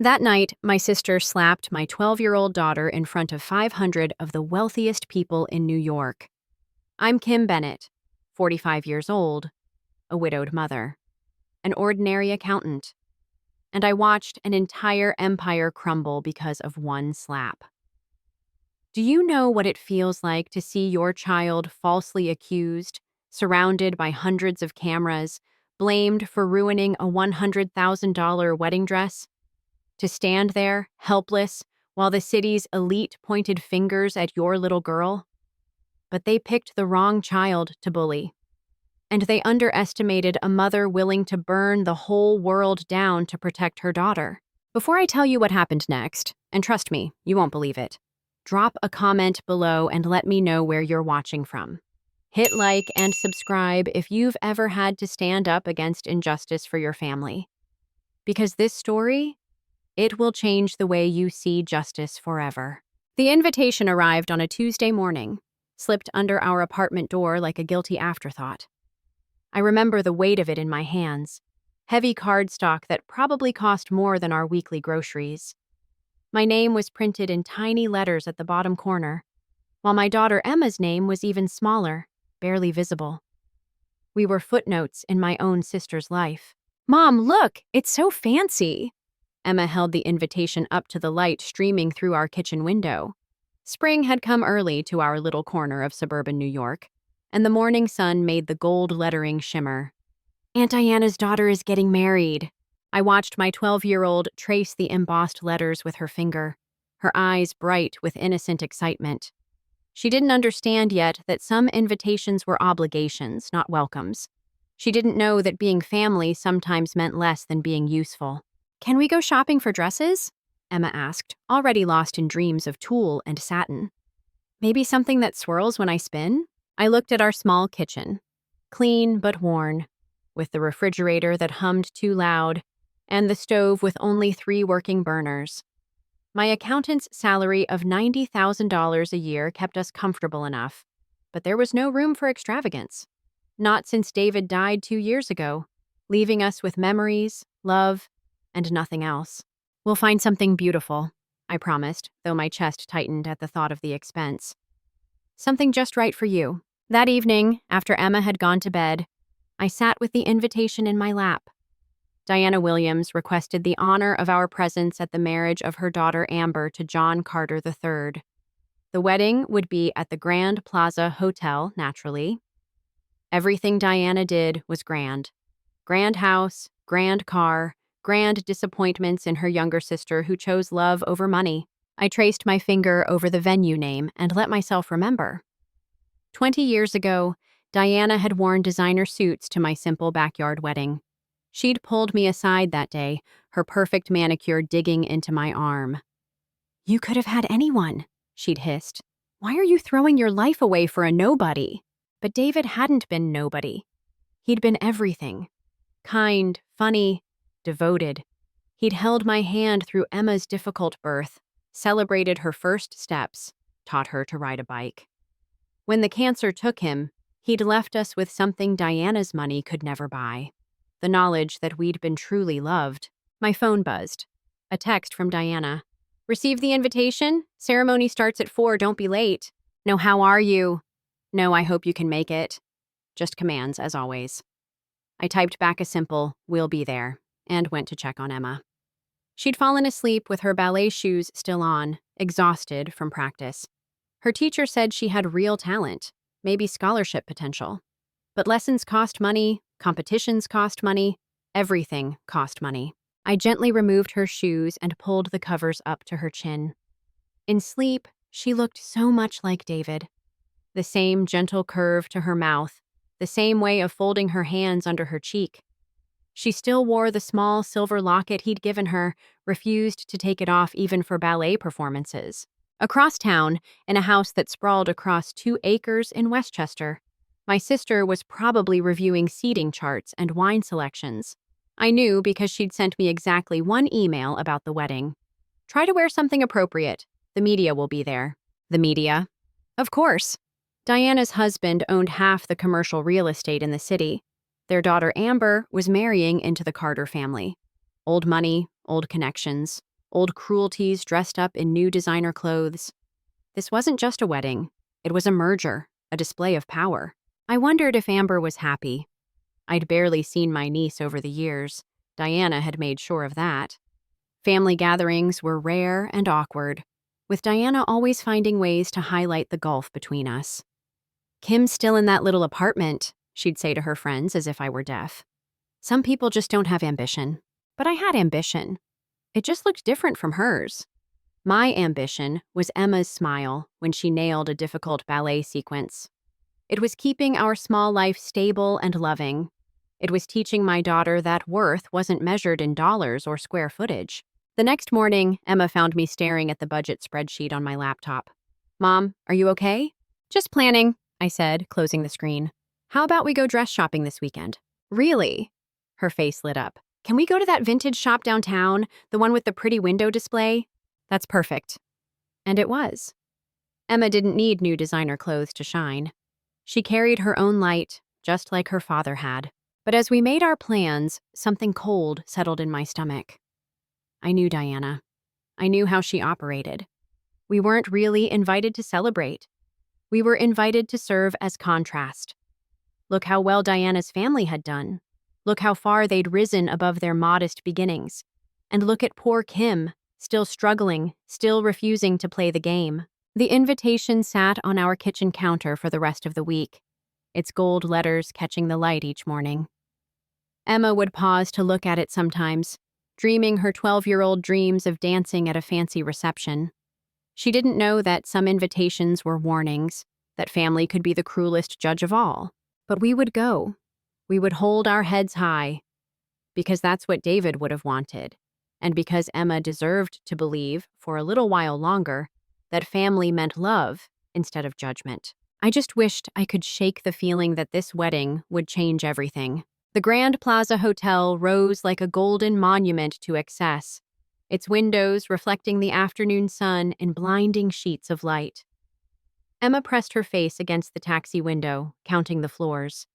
That night, my sister slapped my 12-year-old daughter in front of 500 of the wealthiest people in New York. I'm Kim Bennett, 45 years old, a widowed mother, an ordinary accountant, and I watched an entire empire crumble because of one slap. Do you know what it feels like to see your child falsely accused, surrounded by hundreds of cameras, blamed for ruining a $100,000 wedding dress? To stand there, helpless, while the city's elite pointed fingers at your little girl? But they picked the wrong child to bully. And they underestimated a mother willing to burn the whole world down to protect her daughter. Before I tell you what happened next, and trust me, you won't believe it, drop a comment below and let me know where you're watching from. Hit like and subscribe if you've ever had to stand up against injustice for your family. Because this story, it will change the way you see justice forever. The invitation arrived on a Tuesday morning, slipped under our apartment door like a guilty afterthought. I remember the weight of it in my hands, heavy cardstock that probably cost more than our weekly groceries. My name was printed in tiny letters at the bottom corner, while my daughter Emma's name was even smaller, barely visible. We were footnotes in my own sister's life. "Mom, look, it's so fancy." Emma held the invitation up to the light streaming through our kitchen window. Spring had come early to our little corner of suburban New York, and the morning sun made the gold lettering shimmer. "Aunt Diana's daughter is getting married." I watched my 12-year-old trace the embossed letters with her finger, her eyes bright with innocent excitement. She didn't understand yet that some invitations were obligations, not welcomes. She didn't know that being family sometimes meant less than being useful. "Can we go shopping for dresses?" Emma asked, already lost in dreams of tulle and satin. "Maybe something that swirls when I spin?" I looked at our small kitchen, clean but worn, with the refrigerator that hummed too loud, and the stove with only 3 working burners. My accountant's salary of $90,000 a year kept us comfortable enough, but there was no room for extravagance. Not since David died 2 years ago, leaving us with memories, love, and nothing else. "We'll find something beautiful," I promised, though my chest tightened at the thought of the expense. "Something just right for you." That evening, after Emma had gone to bed, I sat with the invitation in my lap. Diana Williams requested the honor of our presence at the marriage of her daughter Amber to John Carter III. The wedding would be at the Grand Plaza Hotel, naturally. Everything Diana did was grand. Grand house, grand car, grand disappointments in her younger sister who chose love over money. I traced my finger over the venue name and let myself remember. 20 years ago, Diana had worn designer suits to my simple backyard wedding. She'd pulled me aside that day, her perfect manicure digging into my arm. "You could have had anyone," she'd hissed. "Why are you throwing your life away for a nobody?" But David hadn't been nobody. He'd been everything. Kind, funny, devoted. He'd held my hand through Emma's difficult birth, celebrated her first steps, taught her to ride a bike. When the cancer took him, he'd left us with something Diana's money could never buy. The knowledge that we'd been truly loved. My phone buzzed. A text from Diana. "Received the invitation? Ceremony starts at 4, don't be late. No, how are you? No, I hope you can make it." Just commands, as always. I typed back a simple, "We'll be there," and went to check on Emma. She'd fallen asleep with her ballet shoes still on, exhausted from practice. Her teacher said she had real talent, maybe scholarship potential. But lessons cost money, competitions cost money, everything cost money. I gently removed her shoes and pulled the covers up to her chin. In sleep, she looked so much like David. The same gentle curve to her mouth, the same way of folding her hands under her cheek. She still wore the small silver locket he'd given her, refused to take it off even for ballet performances. Across town, in a house that sprawled across 2 acres in Westchester, my sister was probably reviewing seating charts and wine selections. I knew because she'd sent me exactly 1 email about the wedding. "Try to wear something appropriate. The media will be there." The media? Of course. Diana's husband owned half the commercial real estate in the city. Their daughter Amber was marrying into the Carter family. Old money, old connections, Old cruelties dressed up in new designer clothes. This wasn't just a wedding. It was a merger, a display of power. I wondered if Amber was happy. I'd barely seen my niece over the years. Diana had made sure of that. Family gatherings were rare and awkward, with Diana always finding ways to highlight the gulf between us. "Kim's still in that little apartment," she'd say to her friends as if I were deaf. "Some people just don't have ambition." But I had ambition. It just looked different from hers. My ambition was Emma's smile when she nailed a difficult ballet sequence. It was keeping our small life stable and loving. It was teaching my daughter that worth wasn't measured in dollars or square footage. The next morning, Emma found me staring at the budget spreadsheet on my laptop. "Mom, are you okay?" "Just planning," I said, closing the screen. "How about we go dress shopping this weekend?" "Really?" Her face lit up. "Can we go to that vintage shop downtown, the one with the pretty window display?" "That's perfect." And it was. Emma didn't need new designer clothes to shine. She carried her own light, just like her father had. But as we made our plans, something cold settled in my stomach. I knew Diana. I knew how she operated. We weren't really invited to celebrate. We were invited to serve as contrast. Look how well Diana's family had done. Look how far they'd risen above their modest beginnings. And look at poor Kim, still struggling, still refusing to play the game. The invitation sat on our kitchen counter for the rest of the week, its gold letters catching the light each morning. Emma would pause to look at it sometimes, dreaming her 12-year-old dreams of dancing at a fancy reception. She didn't know that some invitations were warnings, that family could be the cruelest judge of all. But we would go. We would hold our heads high, because that's what David would have wanted, and because Emma deserved to believe, for a little while longer, that family meant love instead of judgment. I just wished I could shake the feeling that this wedding would change everything. The Grand Plaza Hotel rose like a golden monument to excess, its windows reflecting the afternoon sun in blinding sheets of light. Emma pressed her face against the taxi window, counting the floors.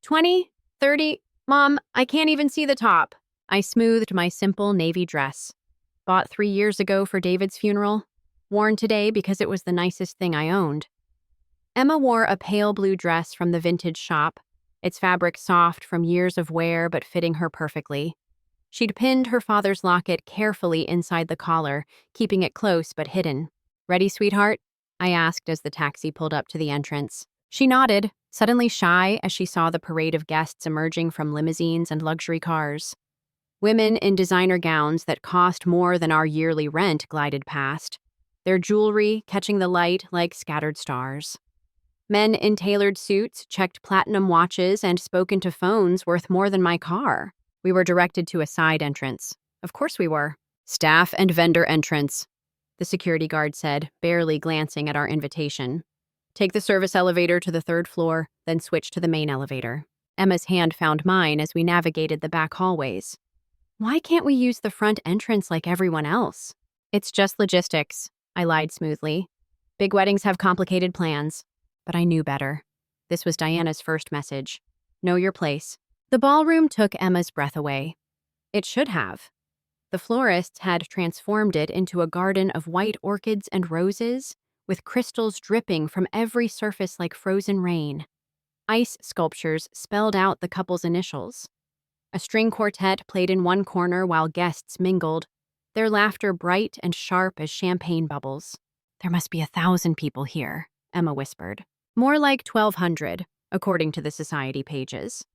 20, 30, Mom, I can't even see the top. I smoothed my simple navy dress. Bought 3 years ago for David's funeral, worn today because it was the nicest thing I owned. Emma wore a pale blue dress from the vintage shop, its fabric soft from years of wear but fitting her perfectly. She'd pinned her father's locket carefully inside the collar, keeping it close but hidden. "Ready, sweetheart?" I asked as the taxi pulled up to the entrance. She nodded, suddenly shy as she saw the parade of guests emerging from limousines and luxury cars. Women in designer gowns that cost more than our yearly rent glided past, their jewelry catching the light like scattered stars. Men in tailored suits checked platinum watches and spoke into phones worth more than my car. We were directed to a side entrance. Of course we were. "Staff and vendor entrance," the security guard said, barely glancing at our invitation. "Take the service elevator to the 3rd floor, then switch to the main elevator." Emma's hand found mine as we navigated the back hallways. "Why can't we use the front entrance like everyone else?" "It's just logistics," I lied smoothly. "Big weddings have complicated plans." But I knew better. This was Diana's first message. Know your place. The ballroom took Emma's breath away. It should have. The florists had transformed it into a garden of white orchids and roses, with crystals dripping from every surface like frozen rain. Ice sculptures spelled out the couple's initials. A string quartet played in one corner while guests mingled, their laughter bright and sharp as champagne bubbles. "There must be 1,000 people here," Emma whispered. "More like 1,200, according to the society pages."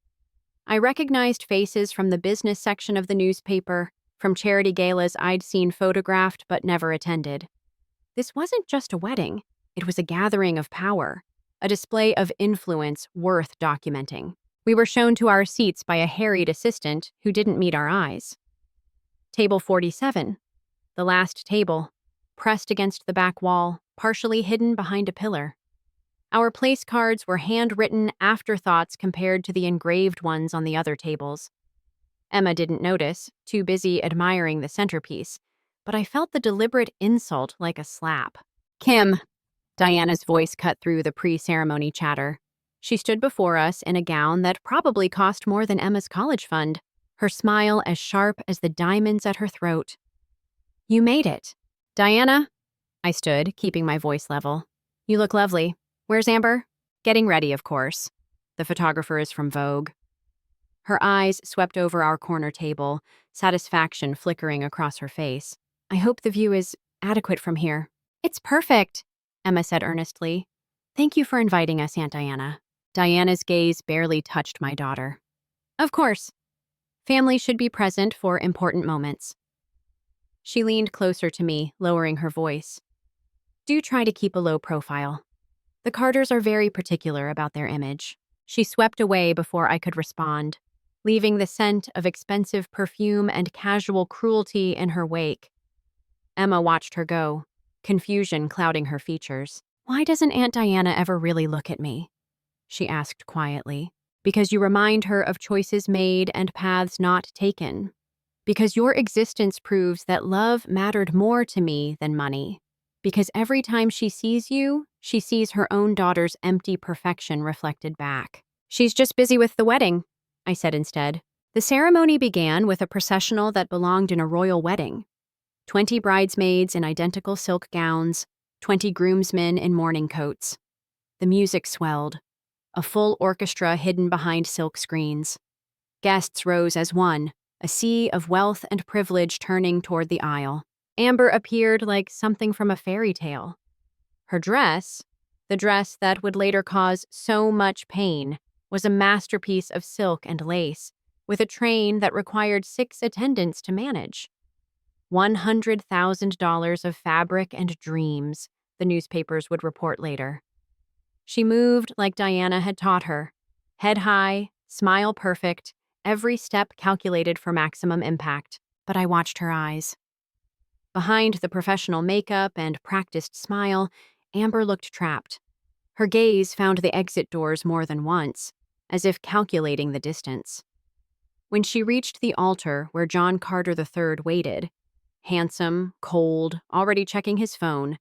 I recognized faces from the business section of the newspaper, from charity galas I'd seen photographed but never attended. This wasn't just a wedding. It was a gathering of power, a display of influence worth documenting. We were shown to our seats by a harried assistant who didn't meet our eyes. Table 47, the last table, pressed against the back wall, partially hidden behind a pillar. Our place cards were handwritten afterthoughts compared to the engraved ones on the other tables. Emma didn't notice, too busy admiring the centerpiece, but I felt the deliberate insult like a slap. "Kim," Diana's voice cut through the pre-ceremony chatter. She stood before us in a gown that probably cost more than Emma's college fund, her smile as sharp as the diamonds at her throat. You made it. Diana? I stood, keeping my voice level. You look lovely. Where's Amber? Getting ready, of course. The photographer is from Vogue. Her eyes swept over our corner table, satisfaction flickering across her face. I hope the view is adequate from here. It's perfect, Emma said earnestly. Thank you for inviting us, Aunt Diana. Diana's gaze barely touched my daughter. Of course. Family should be present for important moments. She leaned closer to me, lowering her voice. Do try to keep a low profile. The Carters are very particular about their image. She swept away before I could respond, leaving the scent of expensive perfume and casual cruelty in her wake. Emma watched her go, confusion clouding her features. Why doesn't Aunt Diana ever really look at me? She asked quietly. Because you remind her of choices made and paths not taken. Because your existence proves that love mattered more to me than money. Because every time she sees you, she sees her own daughter's empty perfection reflected back. She's just busy with the wedding, I said instead. The ceremony began with a processional that belonged in a royal wedding. 20 bridesmaids in identical silk gowns, 20 groomsmen in mourning coats. The music swelled, a full orchestra hidden behind silk screens. Guests rose as one, a sea of wealth and privilege turning toward the aisle. Amber appeared like something from a fairy tale. Her dress, the dress that would later cause so much pain, was a masterpiece of silk and lace, with a train that required 6 attendants to manage. $100,000 of fabric and dreams, the newspapers would report later. She moved like Diana had taught her, head high, smile perfect, every step calculated for maximum impact, but I watched her eyes. Behind the professional makeup and practiced smile, Amber looked trapped. Her gaze found the exit doors more than once, as if calculating the distance. When she reached the altar where John Carter III waited, handsome, cold, already checking his phone,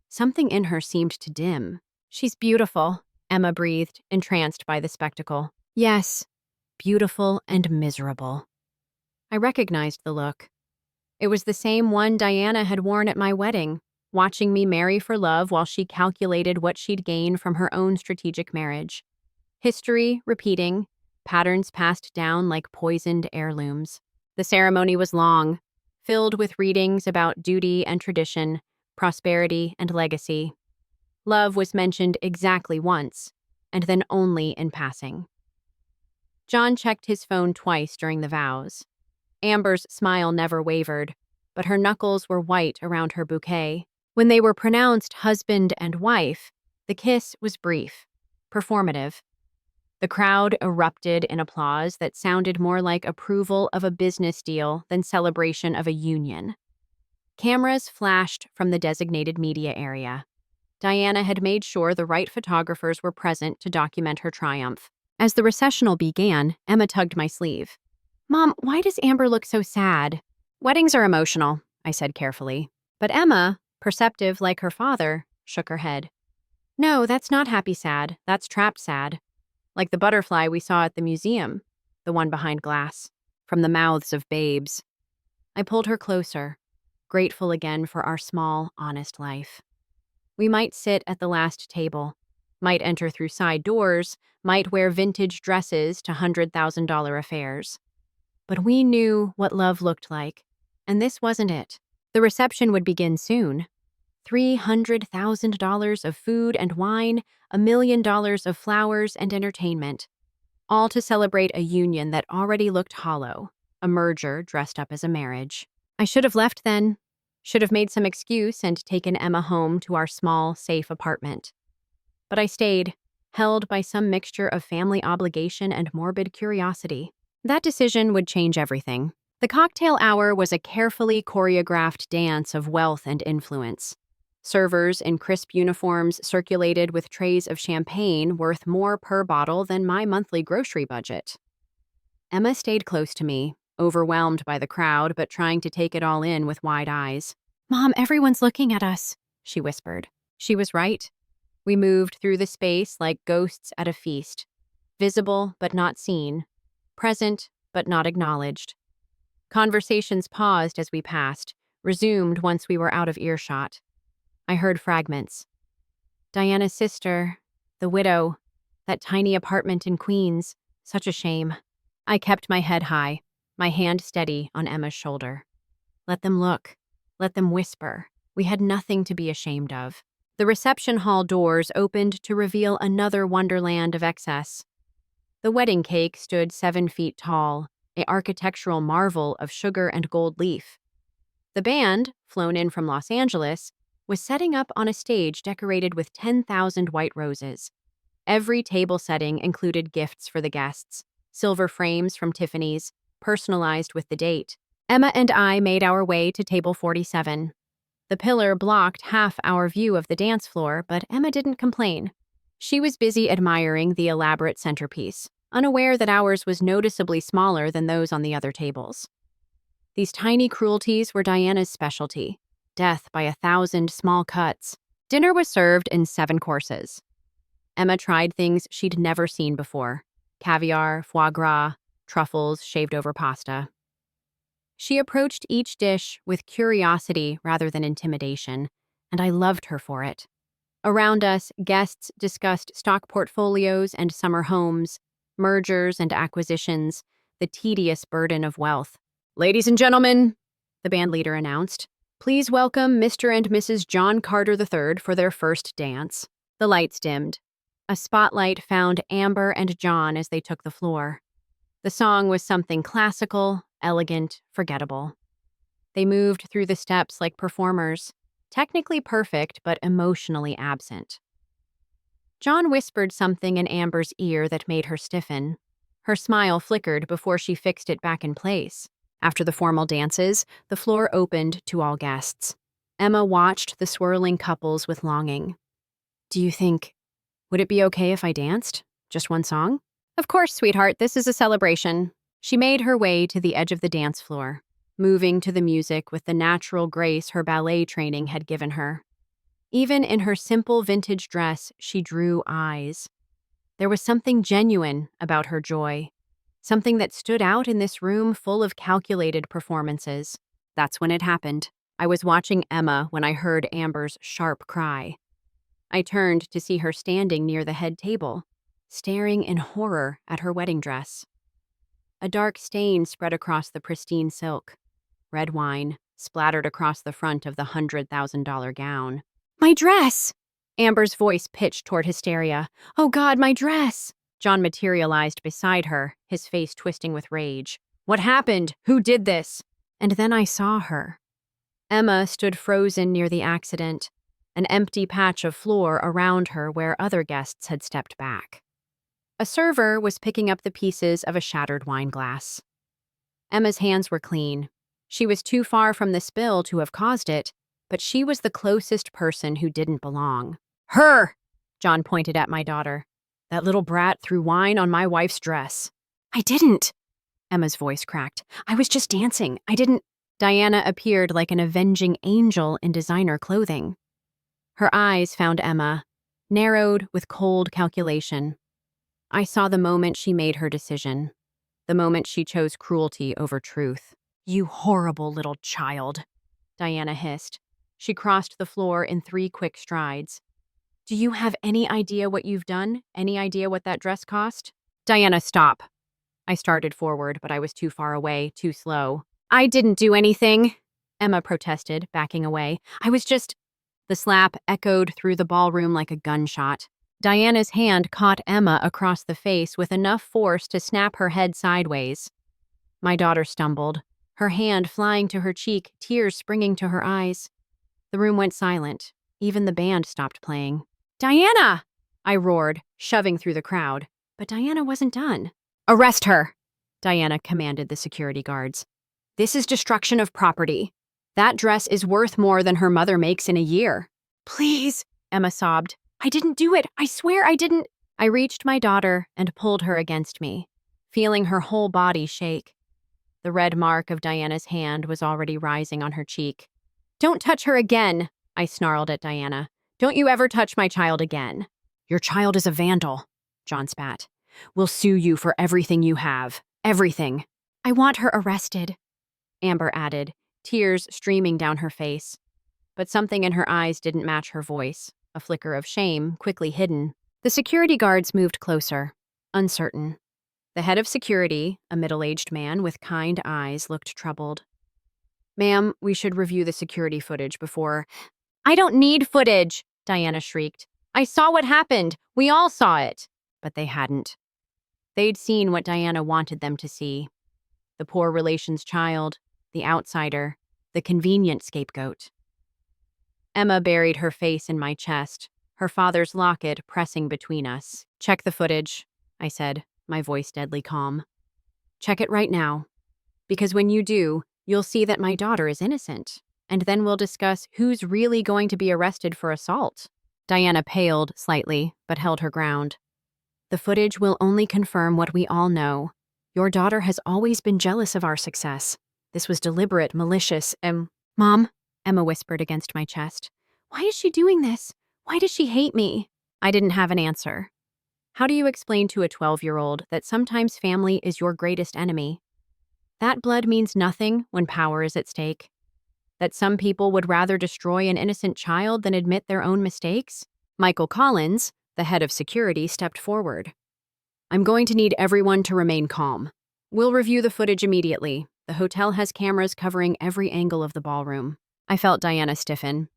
something in her seemed to dim. She's beautiful, Emma breathed, entranced by the spectacle. Yes, beautiful and miserable. I recognized the look. It was the same one Diana had worn at my wedding, watching me marry for love while she calculated what she'd gain from her own strategic marriage. History repeating, patterns passed down like poisoned heirlooms. The ceremony was long, filled with readings about duty and tradition, prosperity and legacy. Love was mentioned exactly once, and then only in passing. John checked his phone twice during the vows. Amber's smile never wavered, but her knuckles were white around her bouquet. When they were pronounced husband and wife, the kiss was brief, performative. The crowd erupted in applause that sounded more like approval of a business deal than celebration of a union. Cameras flashed from the designated media area. Diana had made sure the right photographers were present to document her triumph. As the recessional began, Emma tugged my sleeve. Mom, why does Amber look so sad? Weddings are emotional, I said carefully. But Emma, perceptive like her father, shook her head. No, that's not happy sad. That's trapped sad. Like the butterfly we saw at the museum, the one behind glass, from the mouths of babes. I pulled her closer, grateful again for our small, honest life. We might sit at the last table, might enter through side doors, might wear vintage dresses to $100,000 affairs. But we knew what love looked like, and this wasn't it. The reception would begin soon. $300,000 of food and wine, $1 million of flowers and entertainment, all to celebrate a union that already looked hollow, a merger dressed up as a marriage. I should have left then, should have made some excuse and taken Emma home to our small, safe apartment. But I stayed, held by some mixture of family obligation and morbid curiosity. That decision would change everything. The cocktail hour was a carefully choreographed dance of wealth and influence. Servers in crisp uniforms circulated with trays of champagne worth more per bottle than my monthly grocery budget. Emma stayed close to me, overwhelmed by the crowd but trying to take it all in with wide eyes. Mom, everyone's looking at us, she whispered. She was right. We moved through the space like ghosts at a feast, visible but not seen, present but not acknowledged. Conversations paused as we passed, resumed once we were out of earshot. I heard fragments. Diana's sister, the widow, that tiny apartment in Queens, such a shame. I kept my head high, my hand steady on Emma's shoulder. Let them look. Let them whisper. We had nothing to be ashamed of. The reception hall doors opened to reveal another wonderland of excess. The wedding cake stood 7 feet tall, an architectural marvel of sugar and gold leaf. The band, flown in from Los Angeles, was setting up on a stage decorated with 10,000 white roses. Every table setting included gifts for the guests, silver frames from Tiffany's, personalized with the date. Emma and I made our way to table 47. The pillar blocked half our view of the dance floor, but Emma didn't complain. She was busy admiring the elaborate centerpiece, unaware that ours was noticeably smaller than those on the other tables. These tiny cruelties were Diana's specialty, death by 1,000 small cuts. Dinner was served in 7 courses. Emma tried things she'd never seen before: caviar, foie gras, truffles shaved over pasta. She approached each dish with curiosity rather than intimidation, and I loved her for it. Around us, guests discussed stock portfolios and summer homes, mergers and acquisitions, the tedious burden of wealth. "Ladies and gentlemen," the band leader announced, "please welcome Mr. and Mrs. John Carter III for their first dance." The lights dimmed. A spotlight found Amber and John as they took the floor. The song was something classical, elegant, forgettable. They moved through the steps like performers, technically perfect but emotionally absent. John whispered something in Amber's ear that made her stiffen. Her smile flickered before she fixed it back in place. After the formal dances, the floor opened to all guests. Emma watched the swirling couples with longing. Would it be okay if I danced? Just one song?" "Of course, sweetheart, this is a celebration." She made her way to the edge of the dance floor, moving to the music with the natural grace her ballet training had given her. Even in her simple vintage dress, she drew eyes. There was something genuine about her joy, something that stood out in this room full of calculated performances. That's when it happened. I was watching Emma when I heard Amber's sharp cry. I turned to see her standing near the head table, staring in horror at her wedding dress. A dark stain spread across the pristine silk. Red wine splattered across the front of the $100,000 gown. "My dress!" Amber's voice pitched toward hysteria. "Oh God, my dress!" John materialized beside her, his face twisting with rage. "What happened? Who did this?" And then I saw her. Emma stood frozen near the accident, an empty patch of floor around her where other guests had stepped back. A server was picking up the pieces of a shattered wine glass. Emma's hands were clean. She was too far from the spill to have caused it, but she was the closest person who didn't belong. "Her!" John pointed at my daughter. "That little brat threw wine on my wife's dress." "I didn't." Emma's voice cracked. "I was just dancing. I didn't." Diana appeared like an avenging angel in designer clothing. Her eyes found Emma, narrowed with cold calculation. I saw the moment she made her decision, the moment she chose cruelty over truth. "You horrible little child," Diana hissed. She crossed the floor in 3 quick strides. "Do you have any idea what you've done? Any idea what that dress cost?" "Diana, stop." I started forward, but I was too far away, too slow. "I didn't do anything," Emma protested, backing away. "I was just..." The slap echoed through the ballroom like a gunshot. Diana's hand caught Emma across the face with enough force to snap her head sideways. My daughter stumbled, her hand flying to her cheek, tears springing to her eyes. The room went silent. Even the band stopped playing. "Diana!" I roared, shoving through the crowd. But Diana wasn't done. "Arrest her!" Diana commanded the security guards. "This is destruction of property. That dress is worth more than her mother makes in a year." "Please," Emma sobbed. "I didn't do it. I swear I didn't." I reached my daughter and pulled her against me, feeling her whole body shake. The red mark of Diana's hand was already rising on her cheek. "Don't touch her again," I snarled at Diana. "Don't you ever touch my child again." "Your child is a vandal," John spat. "We'll sue you for everything you have. Everything." "I want her arrested," Amber added, tears streaming down her face. But something in her eyes didn't match her voice, a flicker of shame, quickly hidden. The security guards moved closer, uncertain. The head of security, a middle-aged man with kind eyes, looked troubled. "Ma'am, we should review the security footage before—" "I don't need footage!" Diana shrieked. "I saw what happened! We all saw it!" But they hadn't. They'd seen what Diana wanted them to see. The poor relation's child, the outsider, the convenient scapegoat. Emma buried her face in my chest, her father's locket pressing between us. "Check the footage," I said, my voice deadly calm. "Check it right now. Because when you do, you'll see that my daughter is innocent. And then we'll discuss who's really going to be arrested for assault." Diana paled slightly, but held her ground. "The footage will only confirm what we all know. Your daughter has always been jealous of our success. This was deliberate, malicious, Mom," Emma whispered against my chest. "Why is she doing this? Why does she hate me?" I didn't have an answer. How do you explain to a 12-year-old that sometimes family is your greatest enemy? That blood means nothing when power is at stake? That some people would rather destroy an innocent child than admit their own mistakes? Michael Collins, the head of security, stepped forward. "I'm going to need everyone to remain calm. We'll review the footage immediately. The hotel has cameras covering every angle of the ballroom." I felt Diana stiffen.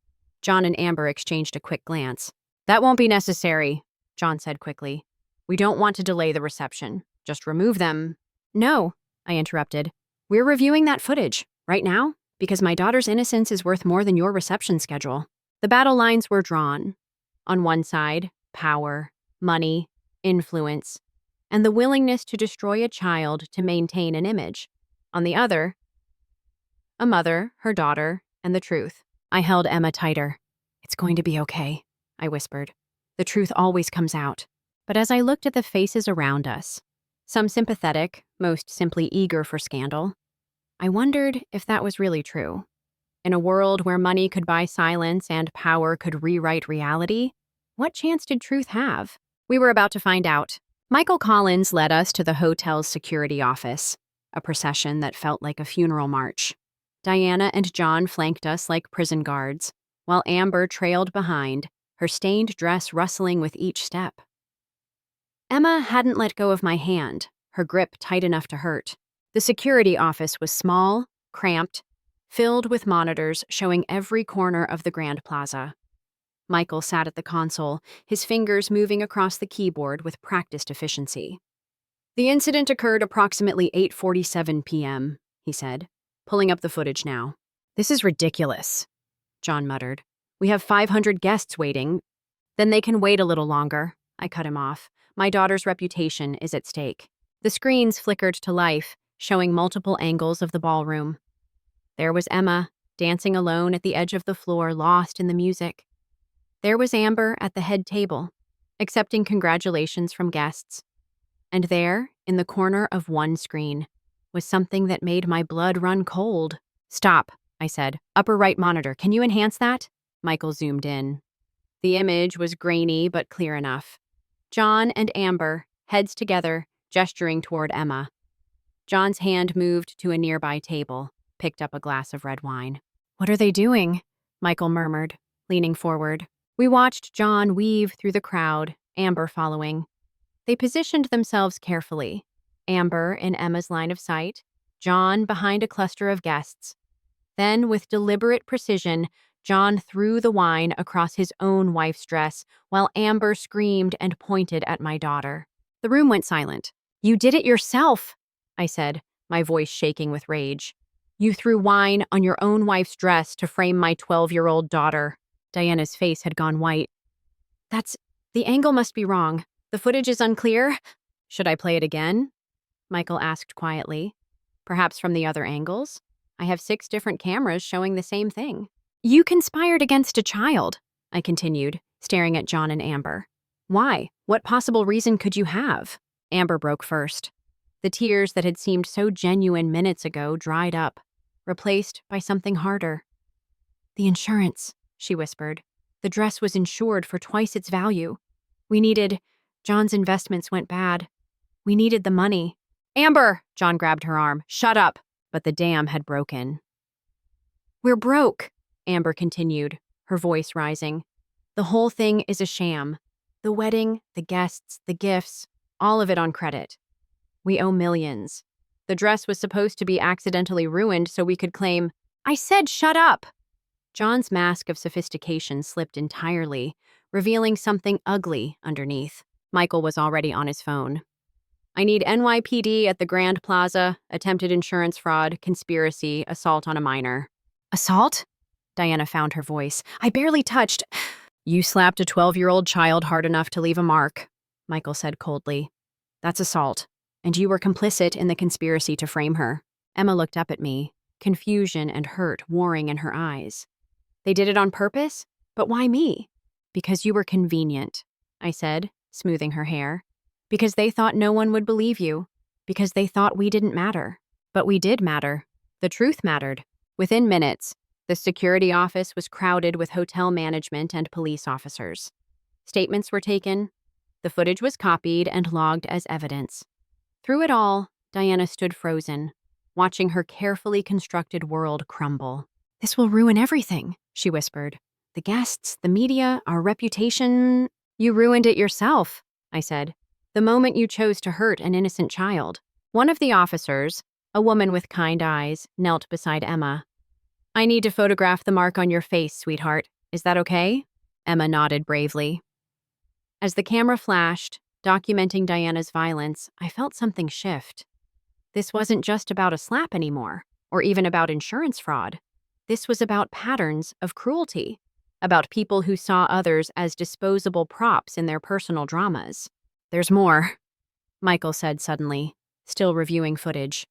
John and Amber exchanged a quick glance. "That won't be necessary," John said quickly. "We don't want to delay the reception. Just remove them." "No," I interrupted. "We're reviewing that footage, right now, because my daughter's innocence is worth more than your reception schedule." The battle lines were drawn. On one side, power, money, influence, and the willingness to destroy a child to maintain an image. On the other, a mother, her daughter, and the truth. I held Emma tighter. "It's going to be okay," I whispered. "The truth always comes out." But as I looked at the faces around us, some sympathetic, most simply eager for scandal, I wondered if that was really true. In a world where money could buy silence and power could rewrite reality, what chance did truth have? We were about to find out. Michael Collins led us to the hotel's security office, a procession that felt like a funeral march. Diana and John flanked us like prison guards, while Amber trailed behind, her stained dress rustling with each step. Emma hadn't let go of my hand, her grip tight enough to hurt. The security office was small, cramped, filled with monitors showing every corner of the Grand Plaza. Michael sat at the console, his fingers moving across the keyboard with practiced efficiency. "The incident occurred approximately 8:47 p.m., he said, pulling up the footage now. "This is ridiculous," John muttered. "We have 500 guests waiting." "Then they can wait a little longer," I cut him off. "My daughter's reputation is at stake." The screens flickered to life, showing multiple angles of the ballroom. There was Emma, dancing alone at the edge of the floor, lost in the music. There was Amber at the head table, accepting congratulations from guests. And there, in the corner of one screen, was something that made my blood run cold. "Stop," I said. "Upper right monitor, can you enhance that?" Michael zoomed in. The image was grainy but clear enough. John and Amber, heads together, gesturing toward Emma. John's hand moved to a nearby table, picked up a glass of red wine. "What are they doing?" Michael murmured, leaning forward. We watched John weave through the crowd, Amber following. They positioned themselves carefully. Amber in Emma's line of sight, John behind a cluster of guests. Then, with deliberate precision, John threw the wine across his own wife's dress, while Amber screamed and pointed at my daughter. The room went silent. "You did it yourself," I said, my voice shaking with rage. "You threw wine on your own wife's dress to frame my 12-year-old daughter." Diana's face had gone white. The angle must be wrong. The footage is unclear." "Should I play it again?" Michael asked quietly. "Perhaps from the other angles? I have 6 different cameras showing the same thing." "You conspired against a child," I continued, staring at John and Amber. "Why? What possible reason could you have?" Amber broke first. The tears that had seemed so genuine minutes ago dried up, replaced by something harder. "The insurance," she whispered. "The dress was insured for twice its value. John's investments went bad. We needed the money." "Amber!" John grabbed her arm. "Shut up!" But the dam had broken. We're broke, Amber continued, her voice rising. The whole thing is a sham. The wedding, the guests, the gifts, all of it on credit. We owe millions. The dress was supposed to be accidentally ruined so we could claim, I said shut up! John's mask of sophistication slipped entirely, revealing something ugly underneath. Michael was already on his phone. I need NYPD at the Grand Plaza, attempted insurance fraud, conspiracy, assault on a minor. Assault? Diana found her voice. I barely touched. You slapped a 12-year-old child hard enough to leave a mark, Michael said coldly. That's assault. And you were complicit in the conspiracy to frame her. Emma looked up at me, confusion and hurt warring in her eyes. They did it on purpose? But why me? Because you were convenient, I said, smoothing her hair. Because they thought no one would believe you. Because they thought we didn't matter. But we did matter. The truth mattered. Within minutes, the security office was crowded with hotel management and police officers. Statements were taken. The footage was copied and logged as evidence. Through it all, Diana stood frozen, watching her carefully constructed world crumble. This will ruin everything, she whispered. The guests, the media, our reputation. You ruined it yourself, I said. The moment you chose to hurt an innocent child. One of the officers, a woman with kind eyes, knelt beside Emma. I need to photograph the mark on your face, sweetheart. Is that okay? Emma nodded bravely. As the camera flashed, documenting Diana's violence, I felt something shift. This wasn't just about a slap anymore, or even about insurance fraud. This was about patterns of cruelty, about people who saw others as disposable props in their personal dramas. There's more, Michael said suddenly, still reviewing footage.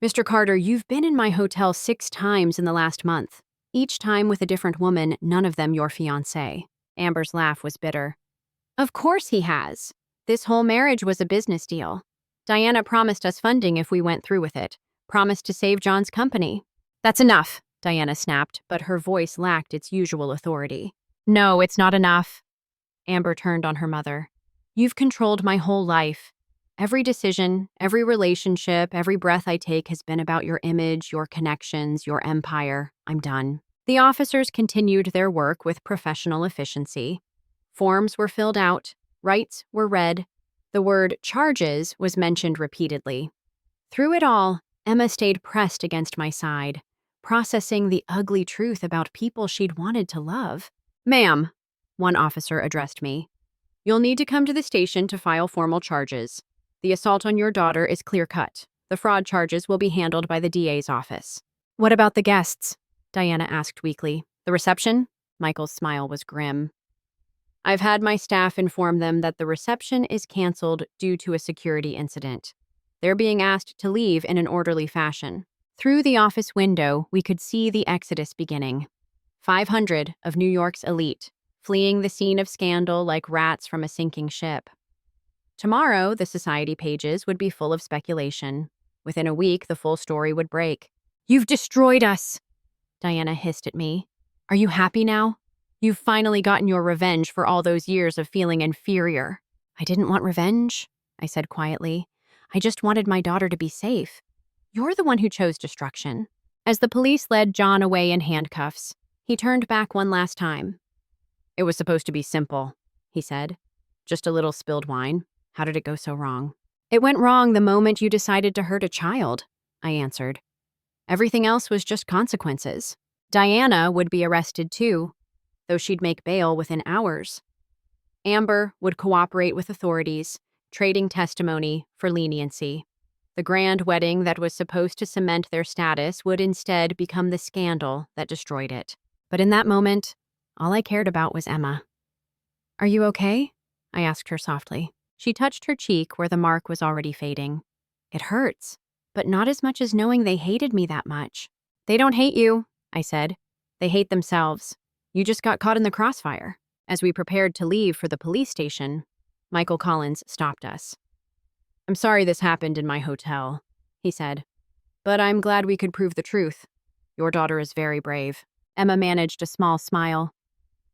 Mr. Carter, you've been in my hotel 6 times in the last month, each time with a different woman, none of them your fiancé. Amber's laugh was bitter. Of course he has. This whole marriage was a business deal. Diana promised us funding if we went through with it, promised to save John's company. That's enough, Diana snapped, but her voice lacked its usual authority. No, it's not enough. Amber turned on her mother. You've controlled my whole life. Every decision, every relationship, every breath I take has been about your image, your connections, your empire. I'm done. The officers continued their work with professional efficiency. Forms were filled out, rights were read. The word charges was mentioned repeatedly. Through it all, Emma stayed pressed against my side, processing the ugly truth about people she'd wanted to love. Ma'am, one officer addressed me. You'll need to come to the station to file formal charges. The assault on your daughter is clear-cut. The fraud charges will be handled by the DA's office. What about the guests? Diana asked weakly. The reception? Michael's smile was grim. I've had my staff inform them that the reception is canceled due to a security incident. They're being asked to leave in an orderly fashion. Through the office window, we could see the exodus beginning. 500 of New York's elite, fleeing the scene of scandal like rats from a sinking ship. Tomorrow, the society pages would be full of speculation. Within a week, the full story would break. You've destroyed us, Diana hissed at me. Are you happy now? You've finally gotten your revenge for all those years of feeling inferior. I didn't want revenge, I said quietly. I just wanted my daughter to be safe. You're the one who chose destruction. As the police led John away in handcuffs, he turned back one last time. It was supposed to be simple, he said. Just a little spilled wine. How did it go so wrong? It went wrong the moment you decided to hurt a child, I answered. Everything else was just consequences. Diana would be arrested too, though she'd make bail within hours. Amber would cooperate with authorities, trading testimony for leniency. The grand wedding that was supposed to cement their status would instead become the scandal that destroyed it. But in that moment, all I cared about was Emma. Are you okay? I asked her softly. She touched her cheek where the mark was already fading. It hurts, but not as much as knowing they hated me that much. They don't hate you, I said. They hate themselves. You just got caught in the crossfire. As we prepared to leave for the police station, Michael Collins stopped us. I'm sorry this happened in my hotel, he said. But I'm glad we could prove the truth. Your daughter is very brave. Emma managed a small smile.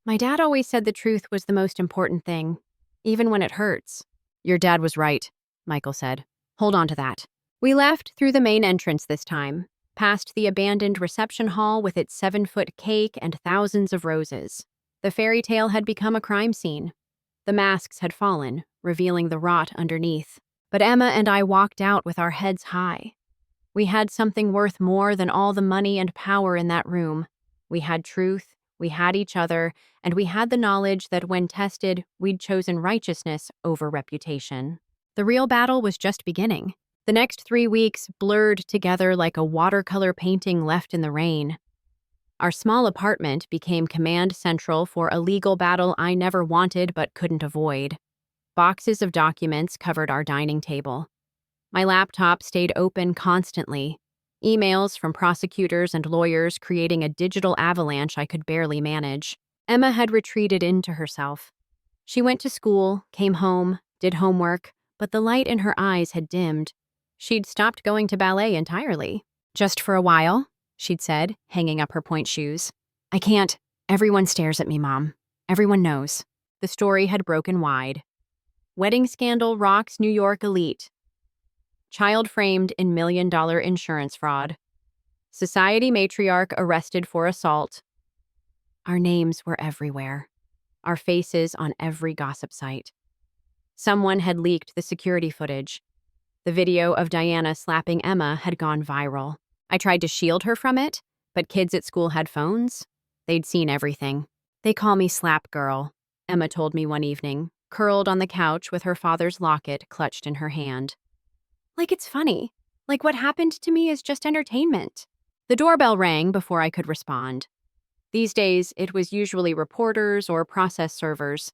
My dad always said the truth was the most important thing, even when it hurts. Your dad was right, Michael said. Hold on to that. We left through the main entrance this time. past the abandoned reception hall with its 7-foot cake and thousands of roses. The fairy tale had become a crime scene. The masks had fallen, revealing the rot underneath. But Emma and I walked out with our heads high. We had something worth more than all the money and power in that room. We had truth, we had each other, and we had the knowledge that when tested, we'd chosen righteousness over reputation. The real battle was just beginning. The next 3 weeks blurred together like a watercolor painting left in the rain. Our small apartment became command central for a legal battle I never wanted but couldn't avoid. Boxes of documents covered our dining table. My laptop stayed open constantly, emails from prosecutors and lawyers creating a digital avalanche I could barely manage. Emma had retreated into herself. She went to school, came home, did homework, but the light in her eyes had dimmed. She'd stopped going to ballet entirely. "Just for a while," she'd said, hanging up her pointe shoes. "I can't. Everyone stares at me, Mom. Everyone knows." The story had broken wide. Wedding scandal rocks New York elite. Child framed in million-dollar insurance fraud. Society matriarch arrested for assault. Our names were everywhere. Our faces on every gossip site. Someone had leaked the security footage. The video of Diana slapping Emma had gone viral. I tried to shield her from it, but kids at school had phones. They'd seen everything. "They call me Slap Girl," Emma told me one evening, curled on the couch with her father's locket clutched in her hand. Like it's funny. Like what happened to me is just entertainment. The doorbell rang before I could respond. These days, it was usually reporters or process servers.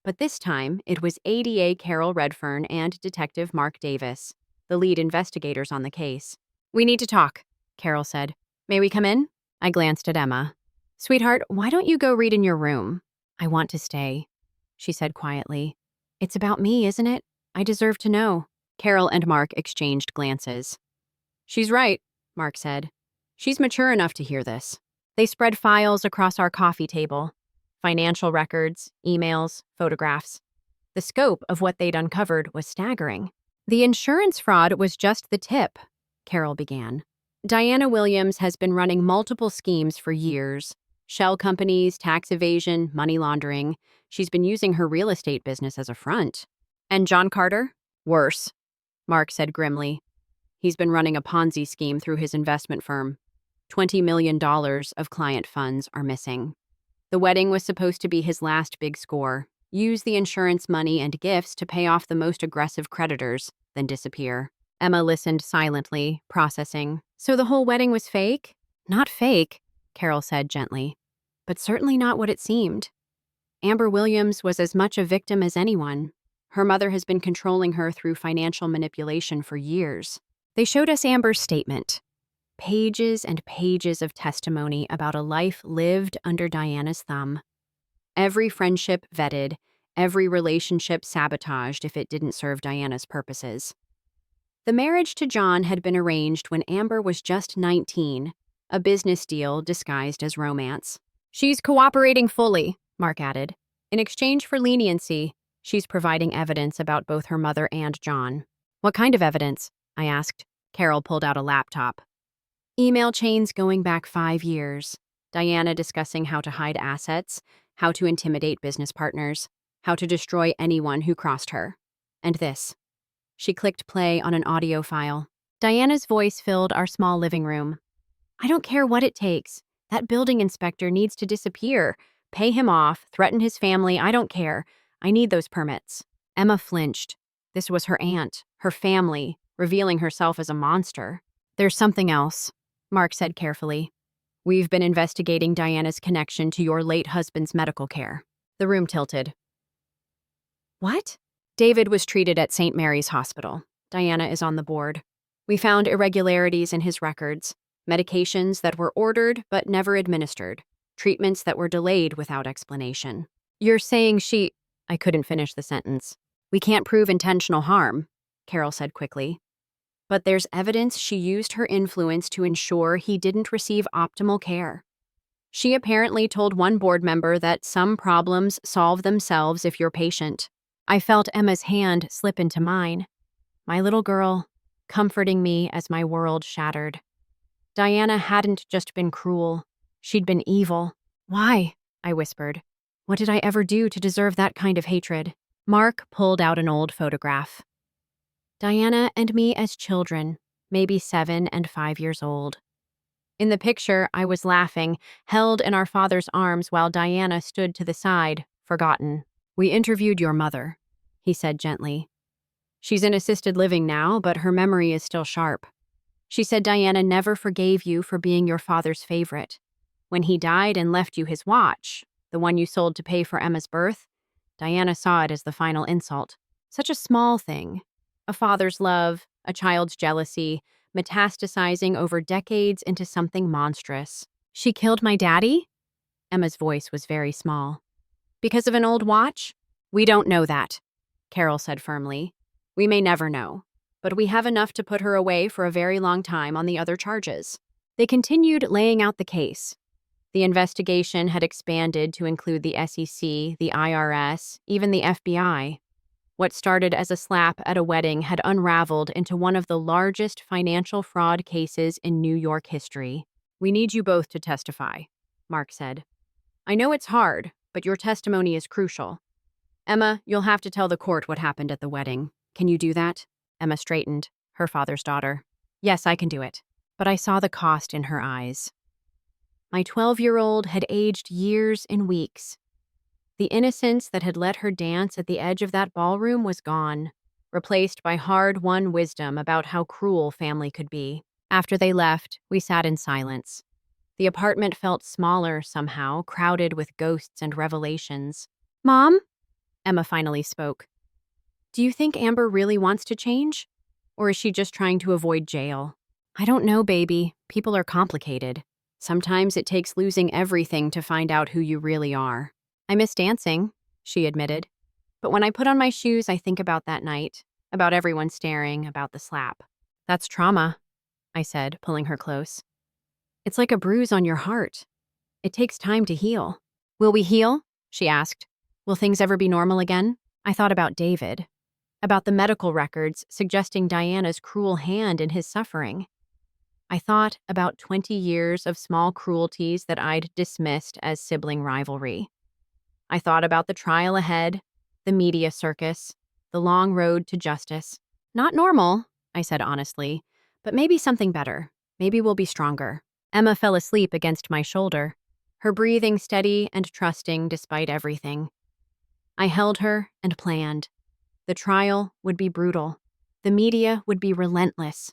But this time, it was ADA Carol Redfern and Detective Mark Davis, the lead investigators on the case. "We need to talk," Carol said. "May we come in?" I glanced at Emma. "Sweetheart, why don't you go read in your room?" "I want to stay," she said quietly. "It's about me, isn't it? I deserve to know." Carol and Mark exchanged glances. "She's right," Mark said. "She's mature enough to hear this." They spread files across our coffee table. Financial records, emails, photographs. The scope of what they'd uncovered was staggering. "The insurance fraud was just the tip," Carol began. "Diana Williams has been running multiple schemes for years. Shell companies, tax evasion, money laundering. She's been using her real estate business as a front." "And John Carter?" "Worse," Mark said grimly. "He's been running a Ponzi scheme through his investment firm. $20 million of client funds are missing. The wedding was supposed to be his last big score. Use the insurance money and gifts to pay off the most aggressive creditors, then disappear." Emma listened silently, processing. "So the whole wedding was fake?" "Not fake," Carol said gently, "but certainly not what it seemed. Amber Williams was as much a victim as anyone. Her mother has been controlling her through financial manipulation for years." They showed us Amber's statement. Pages and pages of testimony about a life lived under Diana's thumb. Every friendship vetted, every relationship sabotaged if it didn't serve Diana's purposes. The marriage to John had been arranged when Amber was just 19, a business deal disguised as romance. "She's cooperating fully," Mark added. "In exchange for leniency, she's providing evidence about both her mother and John." "What kind of evidence?" I asked. Carol pulled out a laptop. Email chains going back 5 years. Diana discussing how to hide assets, how to intimidate business partners, how to destroy anyone who crossed her. And this. She clicked play on an audio file. Diana's voice filled our small living room. "I don't care what it takes. That building inspector needs to disappear. Pay him off, threaten his family, I don't care. I need those permits." Emma flinched. This was her aunt, her family, revealing herself as a monster. "There's something else," Mark said carefully. "We've been investigating Diana's connection to your late husband's medical care." The room tilted. "What?" "David was treated at St. Mary's Hospital. Diana is on the board. We found irregularities in his records, medications that were ordered but never administered, treatments that were delayed without explanation." "You're saying she—" I couldn't finish the sentence. "We can't prove intentional harm," Carol said quickly. "But there's evidence she used her influence to ensure he didn't receive optimal care. She apparently told one board member that some problems solve themselves if you're patient." I felt Emma's hand slip into mine. My little girl, comforting me as my world shattered. Diana hadn't just been cruel. She'd been evil. Why? I whispered. What did I ever do to deserve that kind of hatred? Mark pulled out an old photograph. Diana and me as children, maybe 7 and 5 years old. In the picture, I was laughing, held in our father's arms while Diana stood to the side, forgotten. We interviewed your mother, he said gently. She's in assisted living now, but her memory is still sharp. She said Diana never forgave you for being your father's favorite. When he died and left you his watch, the one you sold to pay for Emma's birth, Diana saw it as the final insult. Such a small thing. A father's love, a child's jealousy, metastasizing over decades into something monstrous. She killed my daddy? Emma's voice was very small. Because of an old watch? We don't know that, Carol said firmly. We may never know, but we have enough to put her away for a very long time on the other charges. They continued laying out the case. The investigation had expanded to include the SEC, the IRS, even the FBI. What started as a slap at a wedding had unraveled into one of the largest financial fraud cases in New York history. We need you both to testify, Mark said. I know it's hard, but your testimony is crucial. Emma, you'll have to tell the court what happened at the wedding. Can you do that? Emma straightened, her father's daughter. Yes, I can do it. But I saw the cost in her eyes. My 12-year-old had aged years in weeks. The innocence that had let her dance at the edge of that ballroom was gone, replaced by hard-won wisdom about how cruel family could be. After they left, we sat in silence. The apartment felt smaller somehow, crowded with ghosts and revelations. Mom? Emma finally spoke. Do you think Amber really wants to change? Or is she just trying to avoid jail? I don't know, baby. People are complicated. Sometimes it takes losing everything to find out who you really are. I miss dancing, she admitted. But when I put on my shoes, I think about that night, about everyone staring, about the slap. That's trauma, I said, pulling her close. It's like a bruise on your heart. It takes time to heal. Will we heal? She asked. Will things ever be normal again? I thought about David, about the medical records suggesting Diana's cruel hand in his suffering. I thought about 20 years of small cruelties that I'd dismissed as sibling rivalry. I thought about the trial ahead, the media circus, the long road to justice. Not normal, I said honestly, but maybe something better. Maybe we'll be stronger. Emma fell asleep against my shoulder, her breathing steady and trusting despite everything. I held her and planned. The trial would be brutal. The media would be relentless.